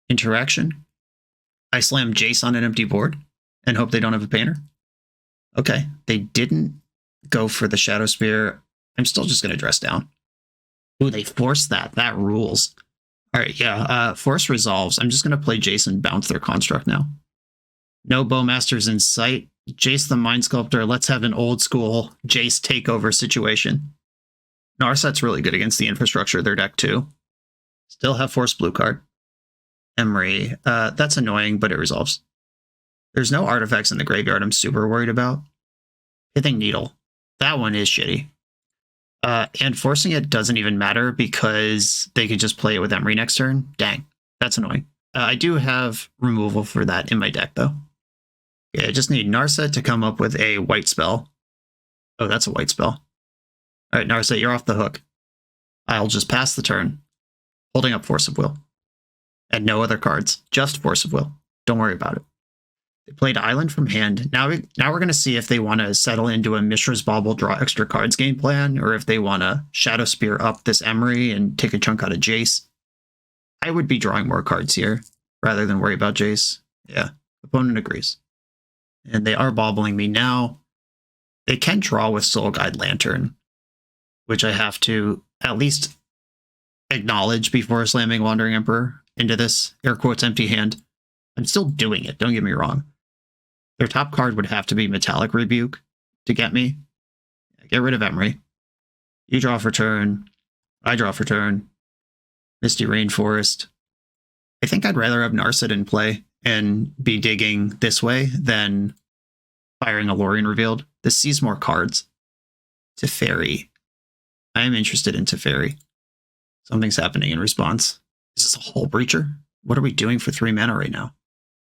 Interaction. I slam Jace on an empty board and hope they don't have a painter. Okay, they didn't go for the Shadow Spear. I'm still just going to dress down. Ooh, they forced that. That rules. All right, yeah. Force resolves. I'm just going to play Jace and bounce their construct now. No Bowmasters in sight. Jace the Mind Sculptor. Let's have an old school Jace takeover situation. Narset's really good against the infrastructure of their deck too. Still have Force Blue card. Emery. That's annoying, but it resolves. There's no artifacts in the graveyard I'm super worried about. Pithing Needle. That one is shitty. And forcing it doesn't even matter because they could just play it with Emery next turn. Dang, that's annoying. I do have removal for that in my deck, though. Yeah, I just need Narset to come up with a white spell. Oh, that's a white spell. All right, Narset, you're off the hook. I'll just pass the turn, holding up Force of Will. And no other cards, just Force of Will. Don't worry about it. They played Island from hand. Now we're going to see if they want to settle into a Mishra's Bauble, draw extra cards game plan, or if they want to Shadow Spear up this Emery and take a chunk out of Jace. I would be drawing more cards here, rather than worry about Jace. Yeah, opponent agrees. and they are bobbling me now. They can draw with Soul Guide Lantern, which I have to at least acknowledge before slamming Wandering Emperor into this air quotes empty hand. I'm still doing it, don't get me wrong. Their top card would have to be Metallic Rebuke to get me. Get rid of Emery. You draw for turn. I draw for turn. Misty Rainforest. I think I'd rather have Narset in play and be digging this way than firing a Lorien Revealed. This sees more cards. Teferi. I am interested in Teferi. Something's happening in response. Is this a Hull Breacher? What are we doing for 3 mana right now?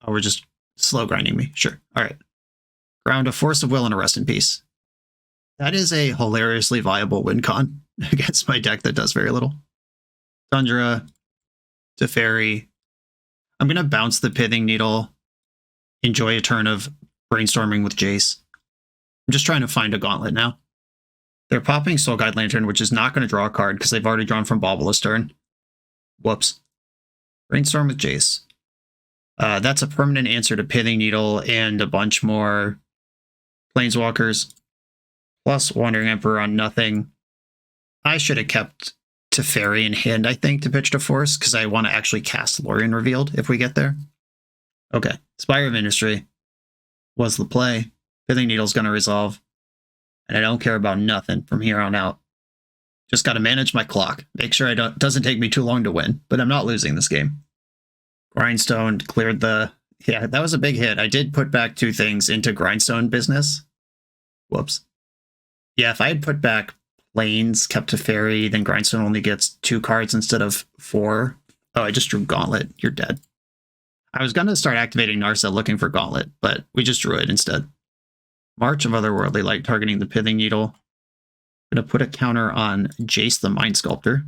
Oh, we're just slow grinding me. Sure. All right. Ground a Force of Will and a Rest in Peace. That is a hilariously viable win con against my deck that does very little. Tundra. Teferi. I'm going to bounce the Pithing Needle. Enjoy a turn of brainstorming with Jace. I'm just trying to find a Gauntlet now. They're popping Soul Guide Lantern, which is not going to draw a card because they've already drawn from Bauble this turn. Whoops. Brainstorm with Jace. That's a permanent answer to Pithing Needle and a bunch more Planeswalkers. Plus Wandering Emperor on nothing. I should have kept Teferi in hand, I think, to pitch to Force, because I want to actually cast Lorien Revealed if we get there. Okay. Spire of Industry was the play. Pithing Needle's going to resolve. And I don't care about nothing from here on out. Just got to manage my clock. Make sure it doesn't take me too long to win. But I'm not losing this game. Grindstone cleared the... Yeah, that was a big hit. I did put back 2 things into Grindstone business. Whoops. Yeah, if I had put back Plains, kept Teferi, then Grindstone only gets 2 cards instead of 4. Oh, I just drew Gauntlet. You're dead. I was going to start activating Narset looking for Gauntlet, but we just drew it instead. March of Otherworldly Light targeting the Pithing Needle. I'm going to put a counter on Jace the Mind Sculptor.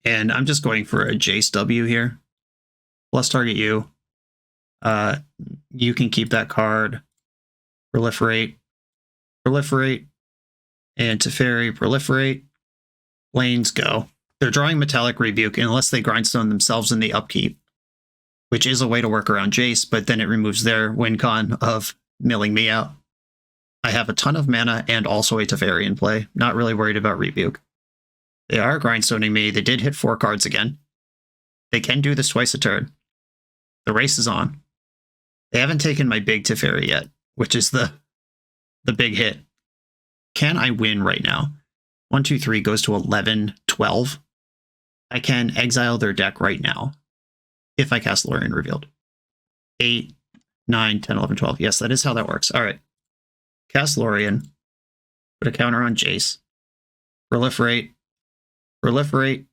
And I'm just going for a Jace W here. Plus target you. You can keep that card. Proliferate. Proliferate. And Teferi, proliferate. Lanes go. They're drawing Metallic Rebuke unless they grindstone themselves in the upkeep, which is a way to work around Jace, but then it removes their win con of milling me out. I have a ton of mana and also a Teferi in play. Not really worried about Rebuke. They are grindstoning me. They did hit 4 cards again. They can do this twice a turn. The race is on. They haven't taken my big Teferi yet, which is the big hit. Can I win right now? 1, 2, 3 goes to 11, 12. I can exile their deck right now if I cast Lorien Revealed. 8, 9, 10, 11, 12. Yes, that is how that works. All right. Cast Lorien. Put a counter on Jace. Proliferate. Proliferate.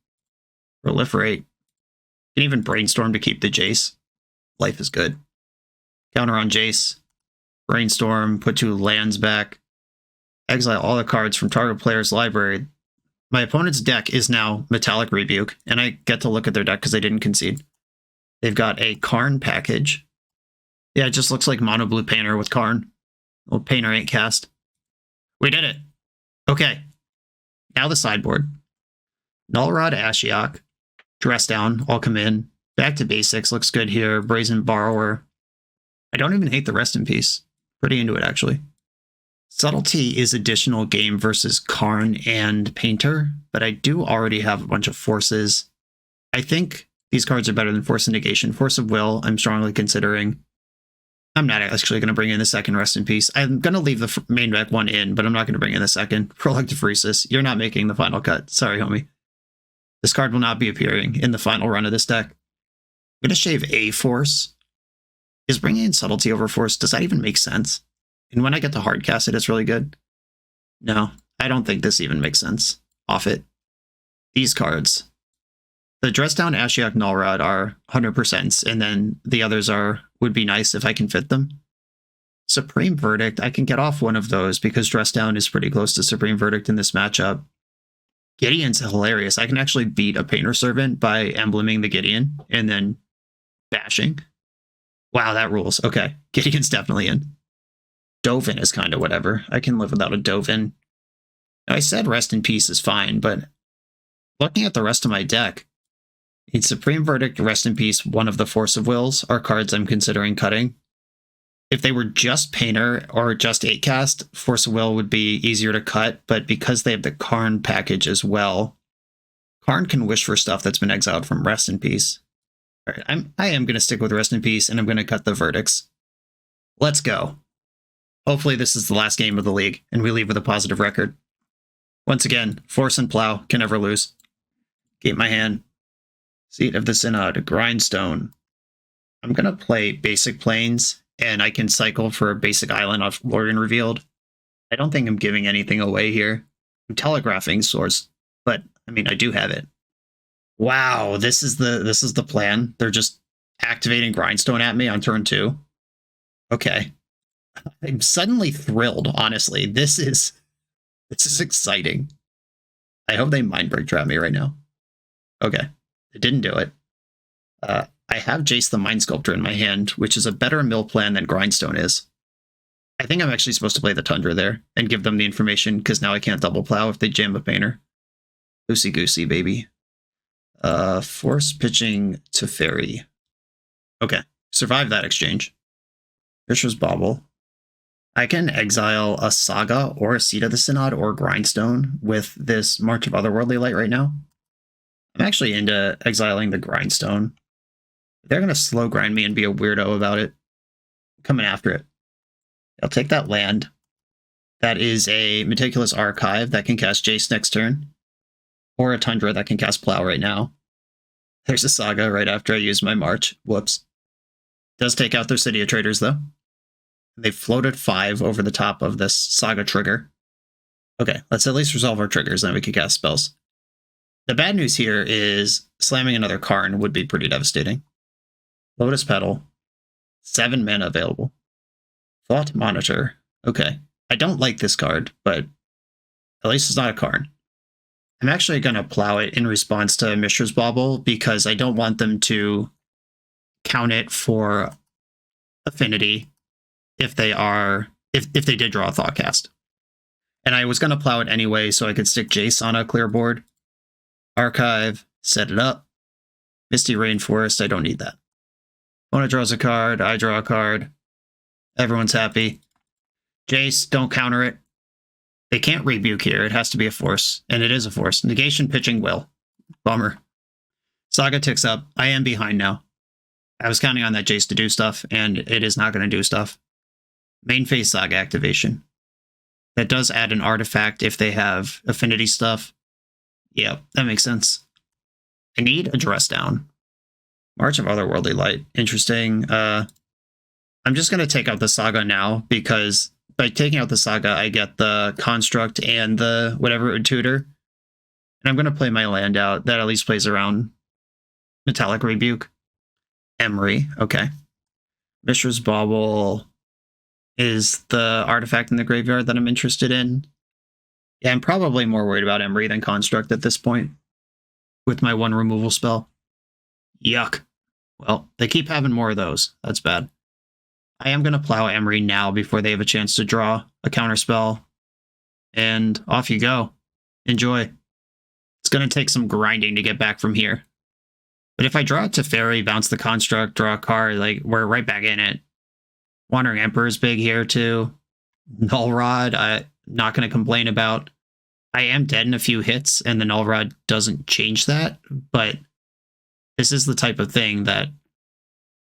Proliferate. Can even brainstorm to keep the Jace. Life is good. Counter on Jace. Brainstorm. Put 2 lands back. Exile all the cards from target player's library. My opponent's deck is now Metallic Rebuke, and I get to look at their deck because they didn't concede. They've got a Karn package. Yeah, it just looks like Mono Blue Painter with Karn. Well, Painter ain't cast. We did it. Okay. Now the sideboard. Nullrod, Ashiok. Dress Down, all come in. Back to basics, looks good here. Brazen Borrower. I don't even hate the Rest in Peace. Pretty into it, actually. Subtlety is additional game versus Karn and Painter, but I do already have a bunch of forces. I think these cards are better than Force of Negation. Force of Will, I'm strongly considering. I'm not actually going to bring in the second Rest in Peace. I'm going to leave the main deck one in, but I'm not going to bring in the second. Prolactophoresis, you're not making the final cut. Sorry, homie. This card will not be appearing in the final run of this deck. I'm going to shave a Force. Is bringing in Subtlety over Force, does that even make sense? And when I get to hardcast it, it's really good. No, I don't think this even makes sense. Off it. These cards. The Dress Down, Ashiok, Nullrod are 100%, and then the others would be nice if I can fit them. Supreme Verdict, I can get off one of those because Dress Down is pretty close to Supreme Verdict in this matchup. Gideon's hilarious. I can actually beat a Painter Servant by embleming the Gideon and then bashing. Wow, that rules. Okay, Gideon's definitely in. Dovin is kind of whatever. I can live without a Dovin. I said Rest in Peace is fine, but looking at the rest of my deck, in Supreme Verdict, Rest in Peace, one of the Force of Wills are cards I'm considering cutting. If they were just Painter or just 8-cast, Force of Will would be easier to cut, but because they have the Karn package as well, Karn can wish for stuff that's been exiled from Rest in Peace. All right, I am going to stick with Rest in Peace, and I'm going to cut the verdicts. Let's go. Hopefully this is the last game of the league, and we leave with a positive record. Once again, Force and Plow can never lose. Gate my hand. Seat of the Synod, Grindstone. I'm going to play basic planes, and I can cycle for a basic island off Lorien Revealed. I don't think I'm giving anything away here. I'm telegraphing source, but I mean I do have it. Wow, this is the plan. They're just activating Grindstone at me on turn 2. Okay. I'm suddenly thrilled, honestly. This is exciting. I hope they Mind Break trap me right now. Okay. It didn't do it. I have Jace the Mind Sculptor in my hand, which is a better mill plan than Grindstone is. I think I'm actually supposed to play the Tundra there and give them the information, because now I can't double plow if they jam a Painter. Loosey-goosey, baby. Force pitching to Fairy. Okay. Survive that exchange. Fisher's Bauble. I can exile a Saga or a Seat of the Synod or Grindstone with this March of Otherworldly Light right now. I'm actually into exiling the Grindstone. They're going to slow grind me and be a weirdo about it. I'm coming after it. I'll take that land. That is a Meticulous Archive that can cast Jace next turn. Or a Tundra that can cast Plow right now. There's a Saga right after I use my March. Whoops. Does take out their City of Traders, though. They floated 5 over the top of this Saga trigger. Okay, let's at least resolve our triggers, then we can cast spells. The bad news here is slamming another Karn would be pretty devastating. Lotus Petal. 7 mana available. Thought Monitor. Okay. I don't like this card, but at least it's not a Karn. I'm actually going to plow it in response to Mishra's Bauble, because I don't want them to count it for affinity if they did draw a Thoughtcast. And I was going to plow it anyway, so I could stick Jace on a clear board. Archive, set it up. Misty Rainforest, I don't need that. Opponent draws a card, I draw a card. Everyone's happy. Jace, don't counter it. They can't rebuke here, it has to be a force, and it is a force. Negation pitching will. Bummer. Saga ticks up. I am behind now. I was counting on that Jace to do stuff, and it is not going to do stuff. Main phase Saga activation. That does add an artifact if they have affinity stuff. Yeah, that makes sense. I need a dress down. March of Otherworldly Light. Interesting. I'm just going to take out the Saga now, because by taking out the Saga, I get the Construct and the whatever it would tutor. And I'm going to play my land out. That at least plays around Metallic Rebuke. Emery. Okay. Mishra's Bauble is the artifact in the graveyard that I'm interested in. Yeah, I'm probably more worried about Emery than Construct at this point, with my 1 removal spell. Yuck. Well, they keep having more of those. That's bad. I am going to plow Emery now before they have a chance to draw a counterspell. And off you go. Enjoy. It's going to take some grinding to get back from here. But if I draw it to Fairy, bounce the Construct, draw a card, like, we're right back in it. Wandering Emperor is big here, too. Null Rod, I'm not going to complain about. I am dead in a few hits, and the Null Rod doesn't change that, but this is the type of thing that...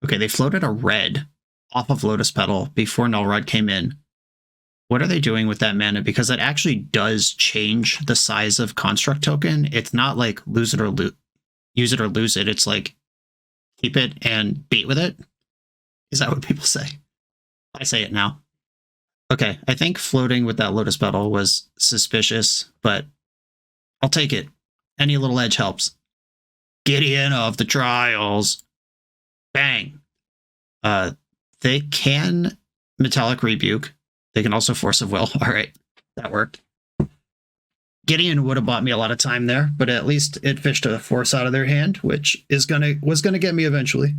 Okay, they floated a red off of Lotus Petal before Null Rod came in. What are they doing with that mana? Because it actually does change the size of Construct token. It's not like use it or lose it. It's like keep it and beat with it. Is that what people say? I say it now. Okay, I think floating with that Lotus Petal was suspicious, but I'll take it. Any little edge helps. Gideon of the Trials. Bang. They can Metallic Rebuke. They can also Force of Will. All right, that worked. Gideon would have bought me a lot of time there, but at least it fished a force out of their hand, which was gonna get me eventually.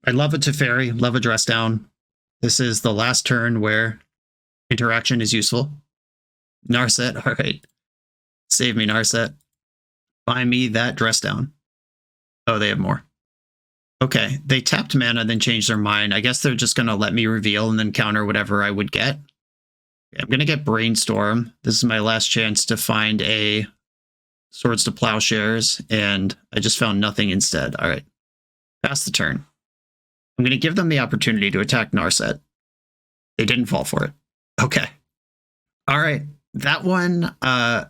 I love a Teferi, love a dress down. This is the last turn where interaction is useful. Narset, all right. Save me, Narset. Buy me that dress down. Oh, they have more. Okay, they tapped mana, then changed their mind. I guess they're just going to let me reveal and then counter whatever I would get. Okay, I'm going to get Brainstorm. This is my last chance to find a Swords to Plowshares, and I just found nothing instead. All right, pass the turn. I'm going to give them the opportunity to attack Narset. They didn't fall for it. Okay. All right, that one, I'm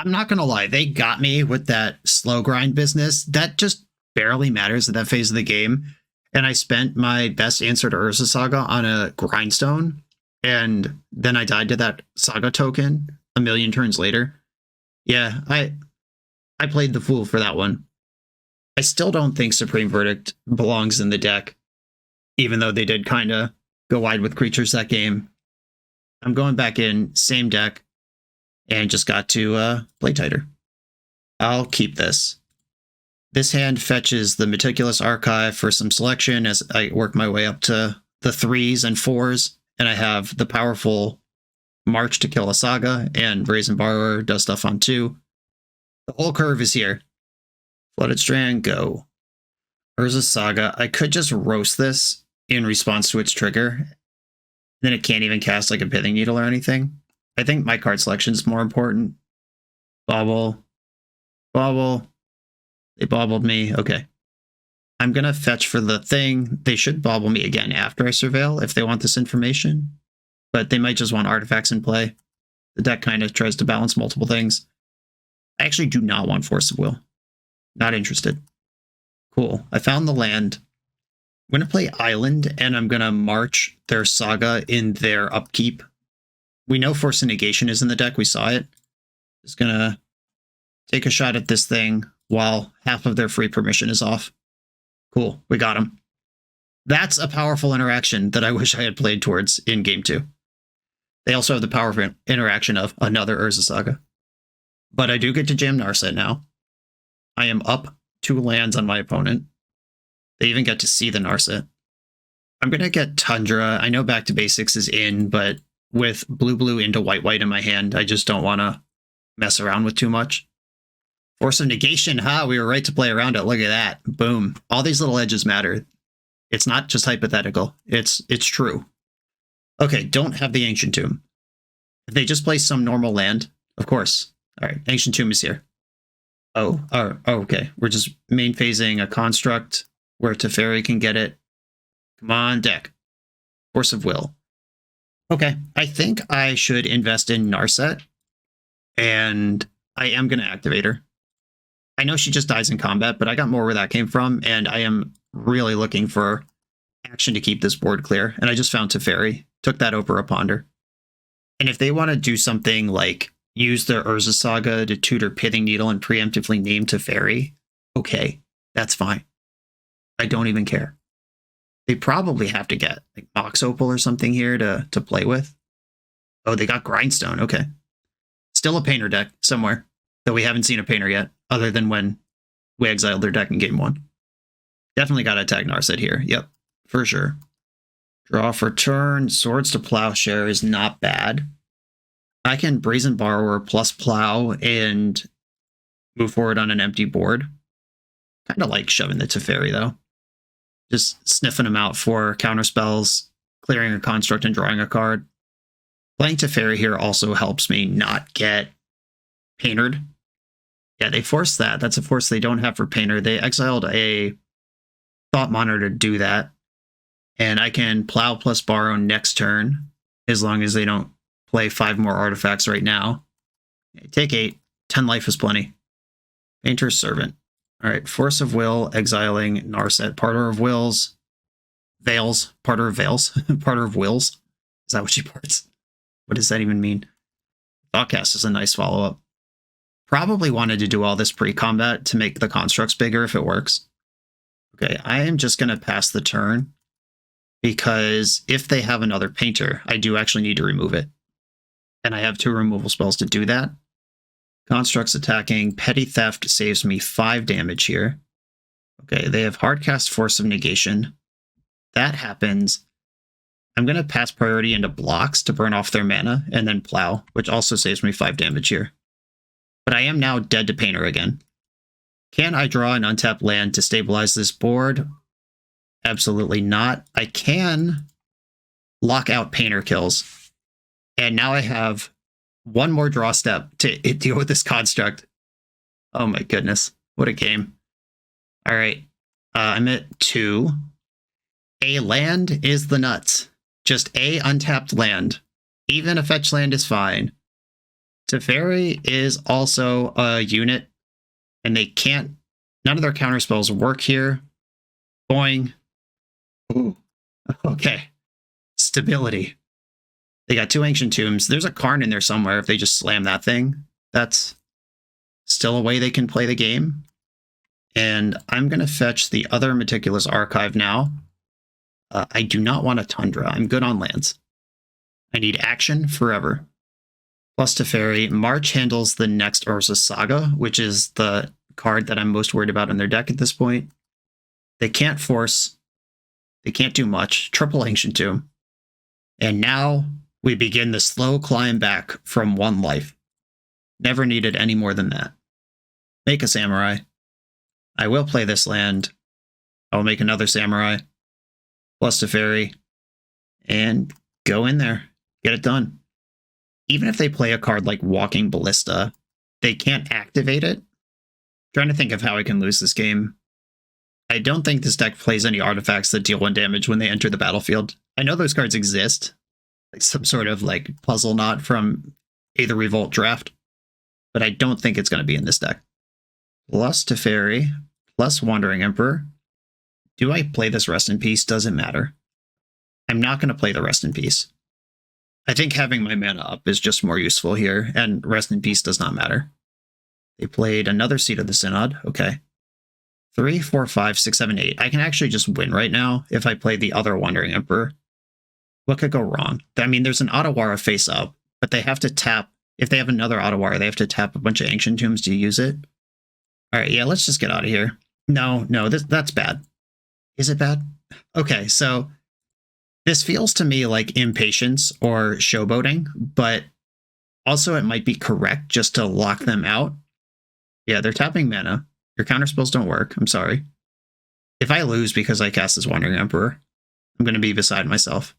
not going to lie. They got me with that slow grind business. That just barely matters at that phase of the game. And I spent my best answer to Urza Saga on a Grindstone, and then I died to that Saga token a million turns later. Yeah, I played the fool for that one. I still don't think Supreme Verdict belongs in the deck, even though they did kind of go wide with creatures that game. I'm going back in, same deck, and just got to play tighter. I'll keep this. This hand fetches the Meticulous Archive for some selection as I work my way up to the 3s and 4s, and I have the powerful March to kill a Saga, and Brazen Borrower does stuff on 2. The whole curve is here. Flooded Strand, go. Urza Saga. I could just roast this in response to its trigger. Then it can't even cast like a Pithing Needle or anything. I think my card selection is more important. Bobble. Bobble. They bobbled me. Okay. I'm going to fetch for the thing. They should bobble me again after I surveil if they want this information. But they might just want artifacts in play. The deck kind of tries to balance multiple things. I actually do not want Force of Will. Not interested. Cool. I found the land. I'm going to play Island, and I'm going to march their Saga in their upkeep. We know Force of Negation is in the deck. We saw it. Just going to take a shot at this thing while half of their free permission is off. Cool. We got him. That's a powerful interaction that I wish I had played towards in Game 2. They also have the powerful interaction of another Urza Saga. But I do get to jam Narset now. I am up 2 lands on my opponent. They even get to see the Narset. I'm going to get Tundra. I know Back to Basics is in, but with blue into white in my hand, I just don't want to mess around with too much. Force of Negation, we were right to play around it. Look at that. Boom. All these little edges matter. It's not just hypothetical. It's true. Okay, don't have the Ancient Tomb. If they just play some normal land, of course. All right, Ancient Tomb is here. Oh, okay. We're just main phasing a construct where Teferi can get it. Come on, deck. Force of Will. Okay, I think I should invest in Narset, and I am going to activate her. I know she just dies in combat, but I got more where that came from, and I am really looking for action to keep this board clear. And I just found Teferi. Took that over a Ponder. And if they want to do something like use their Urza Saga to tutor Pithing Needle and preemptively name Teferi, okay, that's fine. I don't even care. They probably have to get like Mox Opal or something here to play with. Oh, they got Grindstone. Okay. Still a Painter deck somewhere, though we haven't seen a Painter yet, other than when we exiled their deck in Game 1. Definitely got to attack Narset here. Yep, for sure. Draw for turn. Swords to Plowshare is not bad. I can Brazen Borrower plus Plow and move forward on an empty board. Kind of like shoving the Teferi, though. Just sniffing them out for counterspells, clearing a construct, and drawing a card. Playing Teferi here also helps me not get Paintered. Yeah, they forced that. That's a force they don't have for Painter. They exiled a Thought Monitor to do that. And I can Plow plus Borrow next turn, as long as they don't play 5 more artifacts right now. Okay, take 8. 10 life is plenty. Painter's Servant. All right, Force of Will, exiling Narset. Parter of Wills. Veils. Parter of Veils. Parter of Wills. Is that what she parts? What does that even mean? Thoughtcast is a nice follow-up. Probably wanted to do all this pre-combat to make the constructs bigger if it works. Okay, I am just going to pass the turn, because if they have another Painter, I do actually need to remove it. And I have 2 removal spells to do that. Constructs attacking. Petty Theft saves me 5 damage here. Okay, they have Hardcast Force of Negation. That happens. I'm going to pass priority into blocks to burn off their mana, and then Plow, which also saves me 5 damage here. But I am now dead to Painter again. Can I draw an untapped land to stabilize this board? Absolutely not. I can lock out Painter Kills. And now I have one more draw step to deal with this construct. Oh my goodness. What a game. All right. I'm at 2. A land is the nuts. Just a untapped land. Even a fetch land is fine. Teferi is also a unit, and they can't, none of their counterspells work here. Boing. Ooh. Okay. Stability. They got 2 Ancient Tombs. There's a Karn in there somewhere if they just slam that thing. That's still a way they can play the game. And I'm going to fetch the other Meticulous Archive now. I do not want a Tundra. I'm good on lands. I need action forever. Plus Teferi. March handles the next Urza Saga, which is the card that I'm most worried about in their deck at this point. They can't force. They can't do much. Triple Ancient Tomb. And now we begin the slow climb back from 1 life. Never needed any more than that. Make a Samurai. I will play this land. I will make another Samurai. Plus Teferi. And go in there. Get it done. Even if they play a card like Walking Ballista, they can't activate it. I'm trying to think of how I can lose this game. I don't think this deck plays any artifacts that deal 1 damage when they enter the battlefield. I know those cards exist. Like some sort of like puzzle knot from Aether Revolt draft. But I don't think it's going to be in this deck. Plus Teferi, plus Wandering Emperor. Do I play this Rest in Peace? Doesn't matter. I'm not going to play the Rest in Peace. I think having my mana up is just more useful here, and Rest in Peace does not matter. They played another Seat of the Synod. Okay. 3, 4, 5, 6, 7, 8. I can actually just win right now if I play the other Wandering Emperor. What could go wrong? I mean, there's an Otawara face up, but they have to tap. If they have another Otawara, they have to tap a bunch of Ancient Tombs to use it. All right, yeah, let's just get out of here. No, that's bad. Is it bad? Okay, so this feels to me like impatience or showboating, but also it might be correct just to lock them out. Yeah, they're tapping mana. Your counterspells don't work. I'm sorry. If I lose because I cast this Wandering Emperor, I'm going to be beside myself.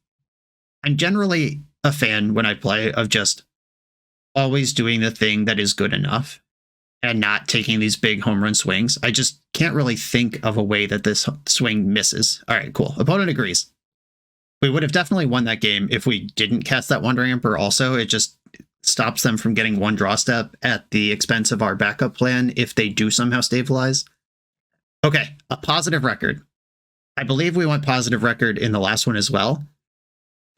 I'm generally a fan when I play of just always doing the thing that is good enough and not taking these big home run swings. I just can't really think of a way that this swing misses. All right, cool. Opponent agrees. We would have definitely won that game if we didn't cast that Wandering Emperor also. It just stops them from getting 1 draw step at the expense of our backup plan if they do somehow stabilize. Okay, a positive record. I believe we went positive record in the last one as well.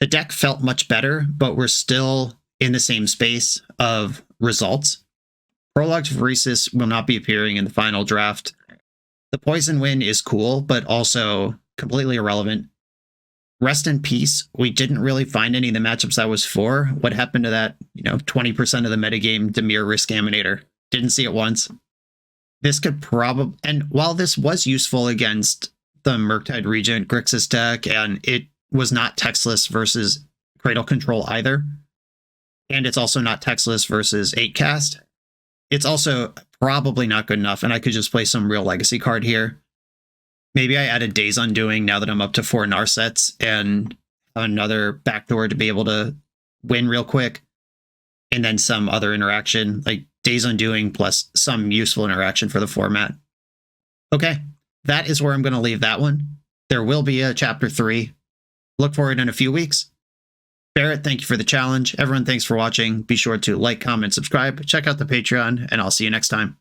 The deck felt much better, but we're still in the same space of results. Prologue to Pheresis will not be appearing in the final draft. The Poison Wind is cool, but also completely irrelevant. Rest in Peace, we didn't really find any of the matchups I was for. What happened to that, 20% of the metagame Dimir Riskaminator? Didn't see it once. This could probably, and while this was useful against the Murktide Regent Grixis deck, and it was not textless versus Cradle Control either, and it's also not textless versus 8-cast, it's also probably not good enough, and I could just play some real legacy card here. Maybe I added Days Undoing now that I'm up to 4 Narsets and another backdoor to be able to win real quick. And then some other interaction, like Days Undoing plus some useful interaction for the format. Okay, that is where I'm going to leave that one. There will be a Chapter 3. Look for it in a few weeks. Barrett, thank you for the challenge. Everyone, thanks for watching. Be sure to like, comment, subscribe, check out the Patreon, and I'll see you next time.